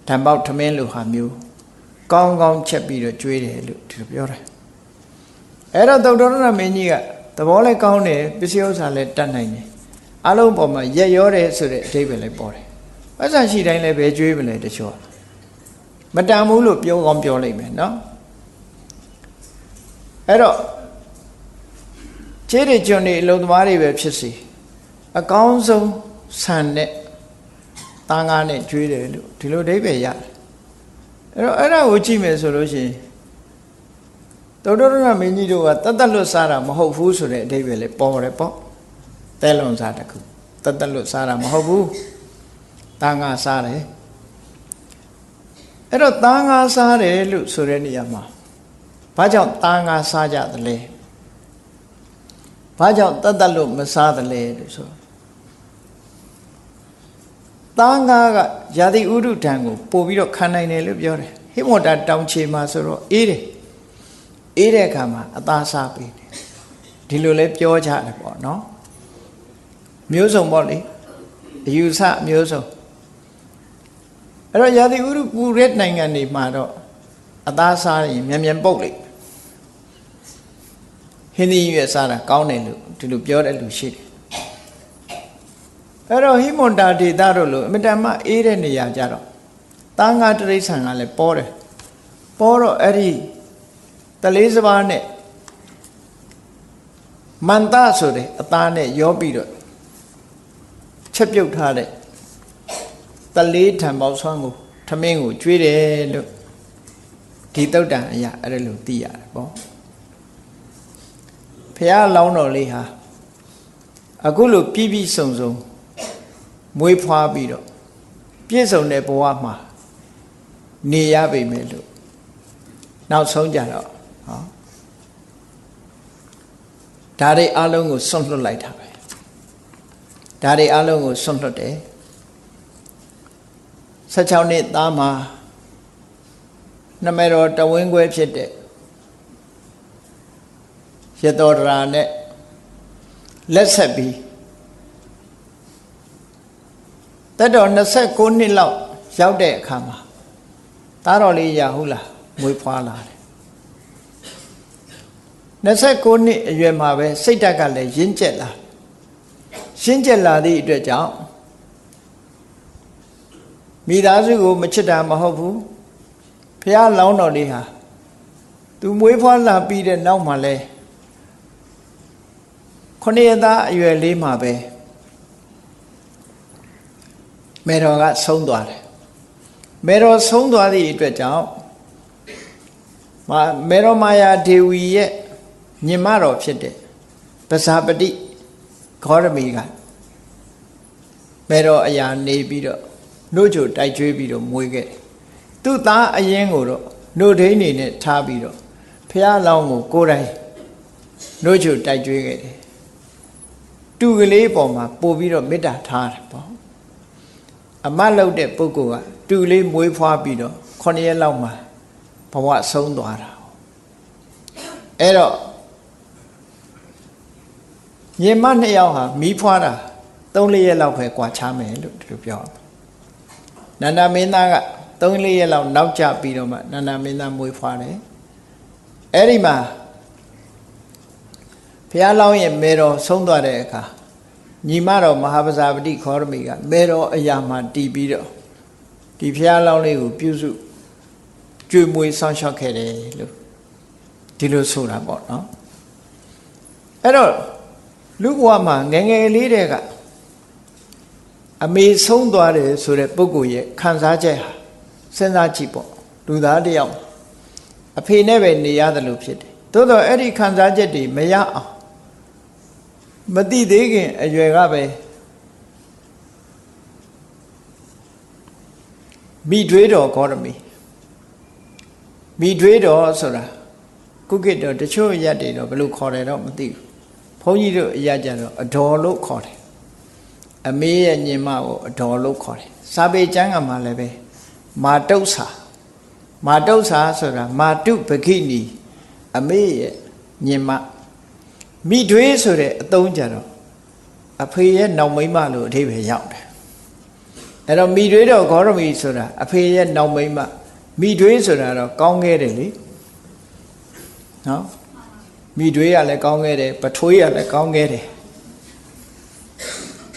ဓမ္မောက်ထမင်းလို့ဟာမျိုးကောင်းကောင်းချက်ပြီးတော့ကျွေးတယ်လို့ဒီလိုပြောတယ်အဲ့တော့သုတ္တရဏမင်းကြီးကသဘောလည်းကောင်းတယ်ပစ္စည်းဥစ္စာလည်းတတ်နိုင်တယ်အလုံးပေါ်မှာရက်ရောတယ်ဆိုတဲ့အဓိပ္ပာယ်လည်းပေါ်တယ်ဥစ္စာရှိတိုင်းလည်းပဲကျွေးမလဲတချို့မတန်ဘူးလို့ပြောကောင်းပြောလိုက်မယ်နော်အဲ့တော့ကျေးတွေကျွန်းတွေအလုံးသမားတွေပဲဖြစ်စီအကောင်းဆုံးဆန်နဲ့သားငါးနဲ့ကျွေးတယ်လို့ဒီလိုအဓိပ္ပာယ်ရတယ်အဲ့တော့အဲ့ဒါကိုကြည့်မယ်ဆိုလို့ရှိရင်သုတ္တရဏမင်းကြီးတို့ကတတ်လွတ်စားတာမဟုတ်ဘူးဆိုတဲ့အဓိပ္ပာယ်လေးပေါ်တယ်ပေါ့တဲလွန်စားတခုတတ်လွတ်စားတာမဟုတ်ဘူးသားငါစားတယ်အဲ့တော့သားငါစားတယ်လို့ဆိုတဲ့နေရာမှာဘာကြောင့်သားငါစားကြသလဲဘာကြောင့်တတ်လွတ်မစားသလဲလို့ဆိုသားငါကယာတိဥဒုဒံကိုပို့ပြီးတော့ခံနိုင်တယ်လို့ပြောတယ်ဟိမောတာတောင်ချေမှာဆိုတော့အေးတယ်အေးတဲ့အခါမှာအသားစားပေးတယ်ဒီလိုလဲပြောကြတယ်ပေါ့နော်မျိုးစုံပေါ့လေအယူဆမျိုးစုံအဲ့တော့ယာတိဥဒုပူရက်နိုင်ငံတွေမှာတော့အသားစားရင်မြန်မြန်ပုတ်လိုက်ဟင်းသီးရွက်စားတာကောင်းတယ်လို့ဒီလိုပြောတဲ့လူရှိတယ်အဲ့တော့ဟိမွန်တာဒေသတို့လို့အမတန်မှအေးတဲ့နေရာကြတော့သားငါတိရစ္ဆာန်ကလည်းပေါ်တယ်ပေါ်တော့အဲ့ဒီတလေးစပါးနဲ့မန္တဆိုတဲ့အသားနဲ့ရောပြီးတော့ချက်ပြုတ်ထားတဲ့တလေးထံပေါက်ဆွမ်းကိုထမင်းကိုကျွေးတယ်လို့ဒီတုတ်တန်အရာအဲ့ဒါလို့သိရတယ်ပေါ့ဖះလောင်းတော်လေးဟာအခုလို့ပြည့်ပြည့်စုံစုံမွေးဖွားပြီးတော့ပြည့်စုံတဲ့ဘဝမှာနေရပေမဲ့လို့နောက်ဆုံးကြတော့ဟောဒါတွေအလုံးကိုစွန့်လွတ်လိုက်တာပဲဒါတွေအလုံးကိုစွန့်လွတ်တယ်16နှစ်သားမှာနမေတော်တဝင်းခွဲဖြစ်တဲ့ရတောဒရာနဲ့လက်ဆက်ပြီးတက်တော်29နှစ်လောက်ရောက်တဲ့အခါမှာသားတော်လေးရဟုတ်လားမွေးဖွားလာတယ်29နှစ်အရွယ်မှာပဲစိတ်ဓာတ်ကလည်းရင့်ကျက်လာသည့်အတွက်ကြောင့်မိသားစုကိုမချစ်တာမဟုတ်ဘူးဖះလောင်းတော်လေးဟာသူမွေးဖွားလာပြီးတဲ့နောက်မှာလဲ9ရက်သားအရွယ်လေးမှာပဲမေတော်ကဆုံးသွားတယ်မေတော်ဆုံးသွားသည့်အတွက်ကြောင့်မေတော်မာယာဒေဝီရဲ့ညီမတော်ဖြစ်တဲ့ပဇာပတိဂေါရမီကမေတော်အရာနေပြီးတော့နှုတ်ချိုတိုက်ကျွေးပြီးတော့မွေးခဲ့သူ့သားအရင်ကိုတော့နှုတ်ထိန်နေနဲ့ထားပြီးတော့ဖះလောင်းကိုကိုယ်တိုင်နှုတ်ချိုတိုက်ကျွေးခဲ့တယ်တူကလေးပေါ်မှာပို့ပြီးတော့မေတ္တာထားတယ်ပေါ့အမတ်လုပ်တဲ့ပုဂ္ဂိုလ်ကတူလေးမွေးဖွားပြီးတော့9ရက်လောက်မှာဘဝဆုံးသွားတာအဲ့တော့ညီမ2ယောက်ဟာမီးဖွားတာ3-4ရက်လောက်ပဲကွာချမယ်လို့ဒီလိုပြောနန္ဒမင်းသားက3-4ရက်လောက်နောက်ကျပြီးတော့မှနန္ဒမင်းသားမွေးဖွားတယ်အဲ့ဒီမှာဘုရားလောင်းရဲ့မေတော်ဆုံးသွားတဲ့အခါညီမတော်မဟာပဇာပတိခောရမီကမေတော်အရာမှာတည်ပြီးတော့ဒီဘုရားလောင်းလေးကိုပြုစုကြွေမွေဆောင်းလျှောက်ခဲ့တယ်လို့ဒီလိုဆိုတာပေါ့နော်အဲ့တော့လူဘဝမှာငယ်ငယ်လေးတဲ့ကအမေဆုံးသွားတယ်ဆိုတဲ့ပုဂ္ဂိုလ်ရဲ့ခံစားချက်ဟာစဉ်းစားကြည့်ပေါ့လူသားတယောက်အဖေနဲ့ပဲနေရတယ်လို့ဖြစ်တယ်သို့တော့အဲ့ဒီခံစားချက်တွေမရအောင်မသိသေးခင်အရွယ်ကပဲ မိတွေးတော်ဂေါရမီမိတွေးတော်ဆိုတာကုက္ကိတော်တချို့ရက်တွေတော့ဘယ်လိုခေါ်တယ်တော့မသိဘူးဘုန်းကြီးတို့အရက်ကြတော့အတော်လို့ခေါ်တယ်အမေရဲ့ညီမကိုအတော်လို့ခေါ်တယ်စာပေကျမ်းကမှလည်းပဲမာတုဆာဆိုတာမာတုပခိနီအမေရဲ့ညီမမိတွေးဆိုတဲ့အသုံးကြတော့အဖေရဲ့နောက်မိန်းမလို့အဓိပ္ပာယ်ရောက်တယ်အဲ့တော့မိတွေးတော်ဂေါရမီဆိုတာအဖေရဲ့နောက်မိန်းမမိတွေးဆိုတာတော့ကောင်းခဲ့တယ်လေနော်မိတွေးရလည်းကောင်းခဲ့တယ်ပထွေးရလည်းကောင်းခဲ့တယ်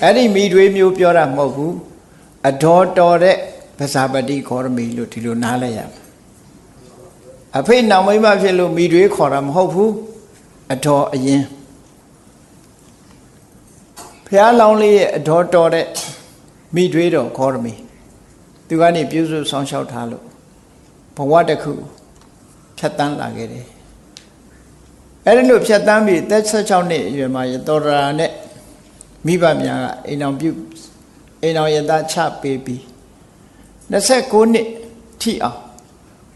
အဲ့ဒီမိတွေးမျိုးပြောတာမဟုတ်ဘူးအတော်တော်တဲ့ပဇာပတိဂေါရမီလို့ဒီလိုနားလဲရမယ်အဖေနောက်မိန်းမဖြစ်လို့မိတွေးခေါ်တာမဟုတ်ဘူးအတော်အရင်ဘုရားလောင်းလေးရဲ့အတော်တော်တဲ့မိတွေးတော်ဂေါရမီသူကနေပြုစုဆောင်ရှောက်ထားလို့ဘဝတစ်ခုဖြတ်တန်းလာခဲ့တယ်အဲ့ဒီလိုဖြတ်တန်းပြီးသက်16နှစ်အရွယ်မှာရတောရာနဲ့မိဘများကအိမ်အောင်ရသားချပေးပြီး29နှစ်ထိအောင်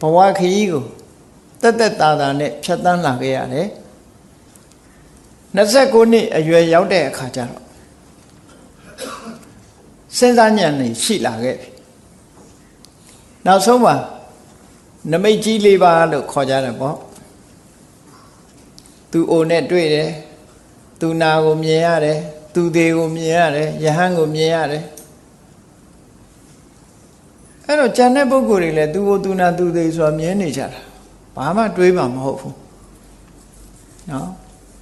ဘဝခရီးကိုတက်တာနဲ့ဖြတ်တန်းလာခဲ့ရတယ်29နှစ်အရွယ်ရောက်တဲ့အခါကျတော့စဉ်းစားဉာဏ်နဲ့ရှိလာခဲ့ပြီနောက်ဆုံးမှာနမိတ်ကြီး၄ပါးလို့ခေါ်ကြတယ်ပေါ့သူအိုနဲ့တွေ့တယ်သူနာကိုမြင်ရတယ်သူသေးကိုမြင်ရတယ်ယဟန်ကိုမြင်ရတယ်အဲ့တော့ကျန်တဲ့ပုဂ္ဂိုလ်တွေလည်းသူကိုသူနာသူသေးဆိုတာမြင်နေကြတာဘာမှတွေးမှမဟုတ်ဘူးနော်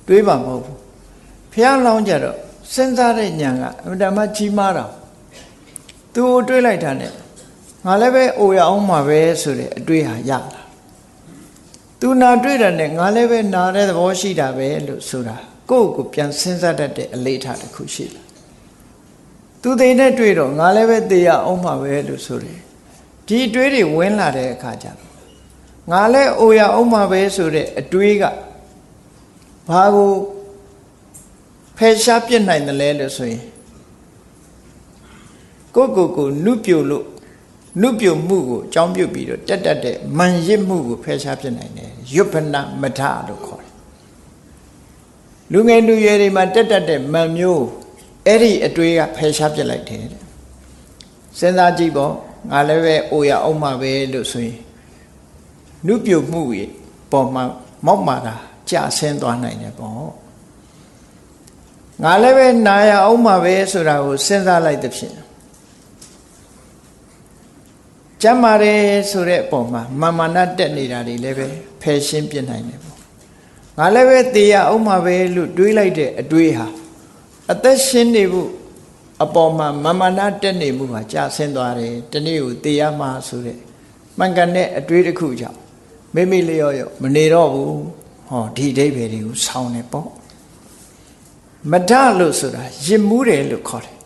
တွေးမှမဟုတ်ဘူးဘုရားလောင်းကြတော့စဉ်းစားတဲ့ဉာဏ်ကအမှန်တမ်းကြီးမားတာသူကိုတွေးလိုက်တာနဲ့ငါလည်းပဲအိုရအောင်မှာပဲဆိုတဲ့အတွေးဟာရလာသူနာတွေ့တယ်နဲ့ငါလည်းပဲနာတဲ့သဘောရှိတာပဲလို့ဆိုတာကိုယ့်ကိုပြန်စဉ်းစားတတ်တဲ့အလေးထားတစ်ခုရှိလာသူသိနဲ့တွေ့တော့ငါလည်းပဲသိရအောင်မှာပဲလို့ဆိုတယ်ဒီအတွေးတွေဝင်လာတဲ့အခါကျတော့ငါလည်းအိုရအောင်မှာပဲဆိုတဲ့အတွေးကဘာကိုဖယ်ရှားပြစ်နိုင်တယ်လဲလို့ဆိုရင်ကိုနုပြိုမှုကိုအကြောင်းပြုပြီးတော့တက်တဲ့မန်ရစ်မှုကိုဖယ်ရှားပြစ်နိုင်တယ်ယုပ္ပနမထလို့ခေါ်တယ်လူငယ်လူရွယ်တွေမှာတက်တဲ့မန်မျိုးအဲ့ဒီအတွေးကဖယ်ရှားပြစ်လိုက်တယ်တဲ့စဉ်းစားကြည့်ပေါ့ငါလည်းပဲအိုရအောင်မှာပဲလို့ဆိုရင်နုပြိုမှုရဲ့ပေါ်မှာမောက်မာတာကြာဆင်းသွားနိုင်တယ်ပေါ့ငါလည်းပဲနာရအောင်မှာပဲဆိုတာကိုစဉ်းစားလိုက်တဲ့ဖြင့်ကျမ်းမာတယ်ဆိုတဲ့အပေါ်မှာမာနတက်နေတာတွေလည်းပဲဖယ်ရှင်းပြနိုင်တယ်ပေါ့ငါလည်းပဲသေရအောင်မှာပဲလို့တွေးလိုက်တဲ့အတွေးဟာအသက်ရှင်နေဖို့အပေါ်မှာမာနတက်နေမှုဟာကြာဆင်းသွားတယ်တနေ့ကိုသေရမှာဆိုတဲ့မှန်ကန်တဲ့အတွေးတစ်ခုကြောင့်မိလျော့မနေတော့ဘူးဟောဒီအဓိပ္ပာယ်တွေကိုဆောင်းနေပေါ့မဒလို့ဆိုတာရစ်မှုတယ်လို့ခေါ်တယ်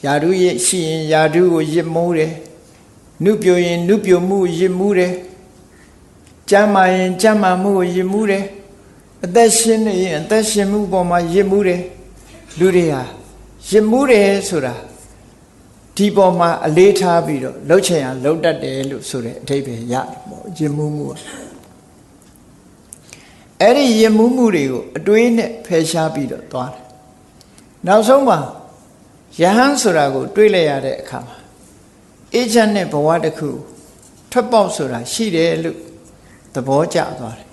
ယာဓုရရှိရင်ယာဓုကိုရစ်မှုတယ်နုပြိုရင်နုပြိုမှုရစ်မှုတယ်ကျမ်းမာရင်ကျမ်းမာမှုကိုရစ်မှုတယ်အသက်ရှင်နေရင်အသက်ရှင်မှုပေါ်မှာရစ်မှုတယ်လူတွေဟာရစ်မှုတယ်ဆိုတာဒီပေါ်မှာအလေးထားပြီးတော့လှုပ်ချင်ရလှုပ်တတ်တယ်လို့ဆိုတဲ့အဓိပ္ပာယ်ရတယ်ပေါ့ရစ်မှုအဲ့ဒီရစ်မှုတွေကိုအတွေးနဲ့ဖယ်ရှားပြီးတော့သွားတယ်နောက်ဆုံးမှာယဟန်ဆိုတာကိုတွေးလိုက်ရတဲ့အခါမှာအေးချမ်းတဲ့ဘဝတစ်ခုထွက်ပေါက်ဆိုတာရှိတယ်လို့သဘောကျသွားတယ်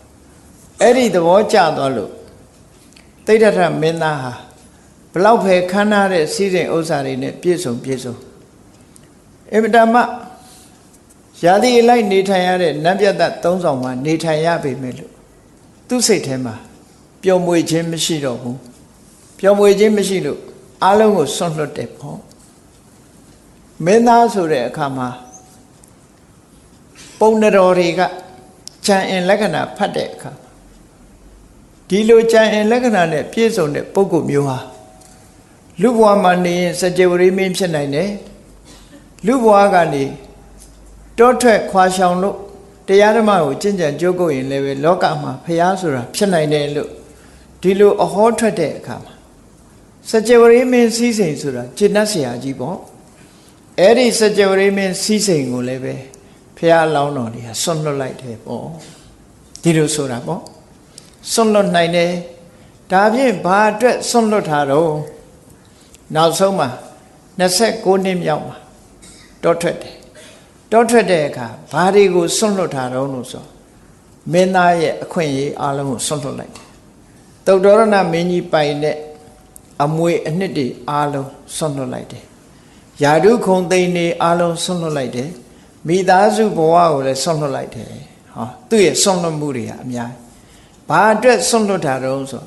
အဲ့ဒီသဘောကျသွားလို့တိဋ္ဌထမင်းသားဟာဘလောက်ပဲခမ်းနားတဲ့စီးစိမ်ဥစ္စာတွေနဲ့ပြည့်စုံအမတမရာသီအလိုက်နေထိုင်ရတဲ့နတ်ပြတ်သက်သုံးဆောင်မှာနေထိုင်ရပေမဲ့လို့သူ့စိတ်ထဲမှာပျော်မွေခြင်းမရှိတော့ဘူးပျော်မွေခြင်းမရှိလို့အလုံးကိုစွန့်လွတ်တယ်ပေါ့မင်းသားဆိုတဲ့အခါမှာပုံတော်တွေကကြံအင်လက္ခဏာဖတ်တဲ့အခါဒီလိုကြံအင်လက္ခဏာနဲ့ပြည့်စုံတဲ့ပုဂ္ဂိုလ်မျိုးဟာလူဘဝမှာနေရင်စကြဝဠာမင်းဖြစ်နိုင်တယ်လူဘဝကနေတောထွက်ခွာရှောင်လို့တရားဓမ္မကိုကျင့်ကြံကြိုးကုပ်ရင်လည်းပဲလောကမှာဖျားဆိုတာဖြစ်နိုင်တယ်လို့ဒီလိုအဟောထွက်တဲ့အခါမှာစကြဝဠာမင်းစည်းစိမ်ဆိုတာကျင့်တတ်เสียကြီးပေါ့ အဲ့ဒီစကြဝဠာမင်းစီးစိမ်ကိုလည်းပဲဖះအလောင်းတော်တွေကဆွန့်လွတ်လိုက်တယ်ပေါ့ဒီလိုဆိုတာပေါ့ဆွန့်လွတ်နိုင်တယ်ဒါဖြင့်ဘာအတွက်ဆွန့်လွတ်တာတော့နောက်ဆုံးမှာ29နှစ်မြောက်မှာတောထွက်တယ်တောထွက်တဲ့အခါဘာတွေကိုဆွန့်လွတ်တာတော့လို့ဆိုမင်းသားရဲ့အခွင့်အရေးအလုံးကိုဆွန့်လွတ်လိုက်တယ်သုတ္တရဏမင်းကြီးပိုင်တဲ့အမွေအနှစ်တွေအလုံးဆွန့်လွတ်လိုက်တယ်ယာဓုခုံသိန်းတွေအလုံးဆွန့်လွတ်လိုက်တယ်မိသားစုဘဝကိုလည်းဆွန့်လွတ်လိုက်တယ်ဟောသူ့ရဲ့ဆွန့်လွတ်မှုတွေကအများဘာအတွက်ဆွန့်လွတ်တာတော့ဆို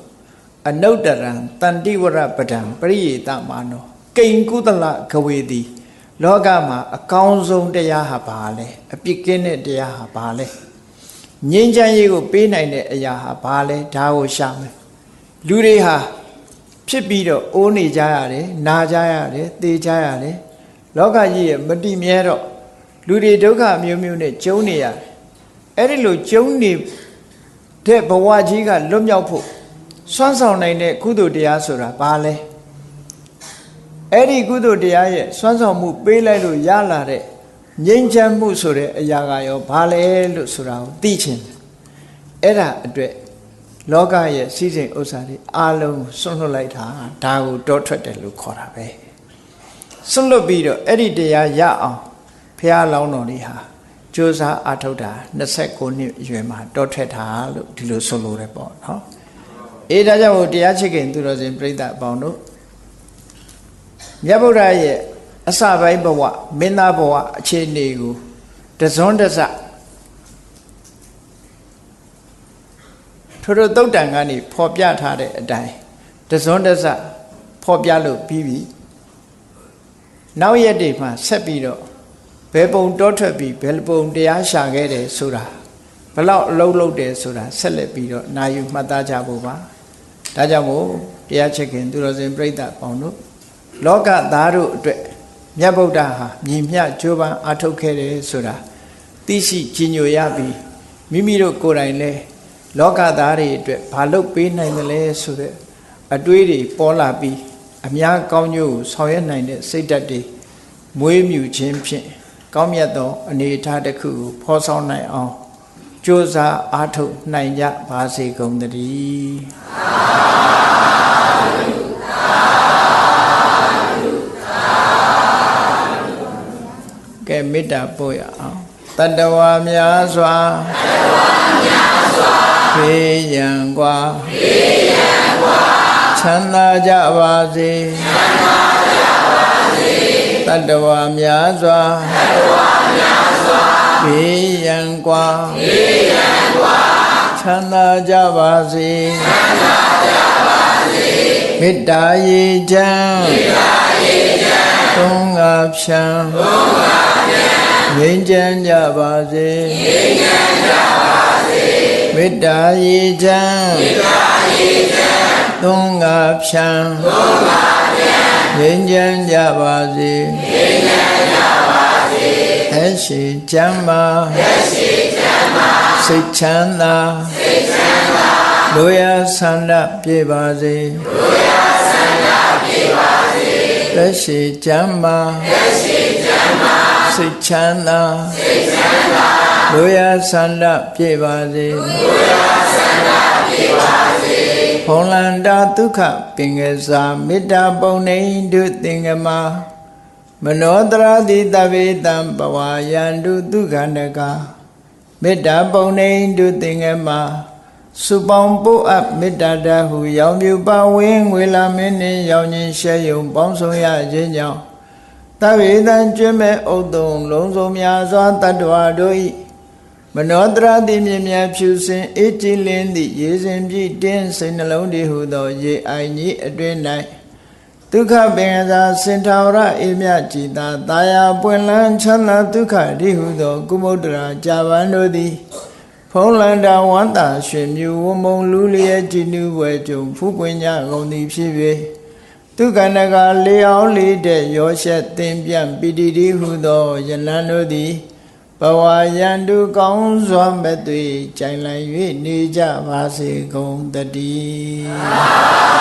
အနုတ္တရံတန္တိဝရပဒံပရိယေတမနောကိဉ္ကုသလကဝေတိလောကမှာအကောင်းဆုံးတရားဟာဘာလဲအပြစ်ကင်းတဲ့တရားဟာဘာလဲငြိမ်းချမ်းရေးကိုပေးနိုင်တဲ့အရာဟာဘာလဲဒါကိုရှာမယ်လူတွေဟာဖြစ်ပြီးတော့အိုးနေကြရတယ်နာကြရတယ်သေကြရတယ်လောကကြီးရဲ့မတည်မြဲတော့လူတွေဒုက္ခမျိုးမျိုးနဲ့ကျုံနေရတယ်အဲ့ဒီလိုကျုံနေတဲ့ဘဝကြီးကလွတ်မြောက်ဖို့စွမ်းဆောင်နိုင်တဲ့ကုသိုလ်တရားဆိုတာဘာလဲအဲ့ဒီကုသိုလ်တရားရဲ့စွမ်းဆောင်မှုပေးလိုက်လို့ရလာတဲ့ငြိမ်းချမ်းမှုဆိုတဲ့အရာကရောဘာလဲလို့ဆိုတာကိုသိချင်တယ်အဲ့ဒါအတွက်လောကရဲ့စီးစိမ်ဥစ္စာတွေအလုံးဆွန့်လွတ်လိုက်တာဒါကိုတောထွက်တယ်လို့ခေါ်တာပဲဆွန့်လွတ်ပြီးတော့အဲ့ဒီတရားရအောင်ဘုရားလောင်းတော်လေးဟာကြိုးစားအားထုတ်တာ29နှစ်အရွယ်မှာတောထွက်တာလို့ဒီလိုဆိုလိုတယ်ပေါ့နော်အေးဒါကြောင့်တရားချစ်ခင်သူတော်စင်ပြိဿအပေါင်းတို့မြတ်ဗုဒ္ဓရဲ့အစပိုင်းဘဝမင်းသားဘဝအခြေအနေကိုတစွန်းတစထို့သုတ်တန်ကနေဖော်ပြထားတဲ့အတိုင်းတစွန်းတစဖော်ပြလို့ပြီးပြီနောက်ရက်တွေမှာဆက်ပြီးတော့ဘယ်ပုံတောထွက်ပြီးဘယ်ပုံတရားရှာခဲ့တယ်ဆိုတာဘလောက်အလုံးလုံးတယ်ဆိုတာဆက်လက်ပြီးတော့နာယူမှတ်သားကြဖို့ပါဒါကြောင့်မို့တရားချစ်ခင်သူတော်စင်ပြိဿပေါင်းတို့လောကသားတို့အတွက်မြတ်ဗုဒ္ဓဟာမြင်မြကြိုးပမ်းအားထုတ်ခဲ့တယ်ဆိုတာသိရှိကြည်ညိုရပြီးမိမိတို့ကိုယ်တိုင်လဲလောကသားတွေအတွက်ဘာလုပ်ပေးနိုင်တယ်လဲဆိုတဲ့အတွေးတွေပေါ်လာပြီးအများကောင်းကျိုးကိုဆောင်ရွက်နိုင်တဲ့စိတ်ဓာတ်တွေမွေးမြူခြင်းဖြင့်ကောင်းမြတ်သောအနေအထားတစ်ခုကိုဖော်ဆောင်နိုင်အောင်ကြိုးစားအားထုတ်နိုင်ကြပါစေကုန်သတည်းကဲမေတ္တာပို့ရအောင်တတ္တဝါများစွာဖေးရန်กว่าချမ်းသာကြပါစေတတ္တဝါများစွာဖေးရန်กว่าချမ်းသာကြပါစေမေတ္တာရေချမ်းသုံးငါဖြံငြိမ်းချမ်းကြပါစေမေတ္တာရေချမ်းသုံးငါဖြံငြိမ်းချမ်းကြပါစေအရှိချမ်းသာစိတ်ချမ်းသာလိုရာဆန္ဒပြေပါစေလက်ရှိချမ်းသာစိတ်ချမ်းသာလိုရာဆန္ဒပြေပါစေဖုံလန္တာဒုက္ခပင်ကစားမေတ္တာပုံနေတုသင်္ကမမနောတရာတိတဗေတံဘဝယန္တုဒုက္ခနကမေတ္တာပုံနေတုသင်္ကမစုပေါင်းပို့အပ်မေတ္တာတဟုရောင်ပြူပါဝင်းငွေလာမင်းနှင့်ရောင်ခြင်းရှဲယုံပေါင်းဆောင်ရခြင်းကြောင့်တဗေတံကျွမ်းမဲ့ဥဒ္ဒုံလုံးစုံများစွာတတ္တဝါတို့၏မနောတရာတိမြင်များဖြူစင်အေးကြည်လင်းသည့်ရေစဉ်ပြည့်တင်းစိတ်နှလုံးတည်ဟုသောရေအိုင်ကြီးအတွင်၌ဒုက္ခပင်သာစင်ထာဝရအေမြကြည်သာတာယာပွင့်လန်းချမ်းသာဒုက္ခတိဟုသောကုမုဒ္ဒရာကြာပန်တို့သည်ဖုံးလန္တာဝန္တာရွှင်မြူဝမုံလူလျက်ကြည်နူးဝဲကြုံဖူးပွင့်ကြကုန်သည်ဖြစ်၍ဒုက္ခနကလေအောင်လေးတဲ့ရောရှက်သင်ပြန့်ပိတိတိဟုသောယနန်တို့သည်ဘဝယန္တုကောင်းစွာမဲ့သွေကြိုင်လည်၍နေကြပါစေကုန်တည်း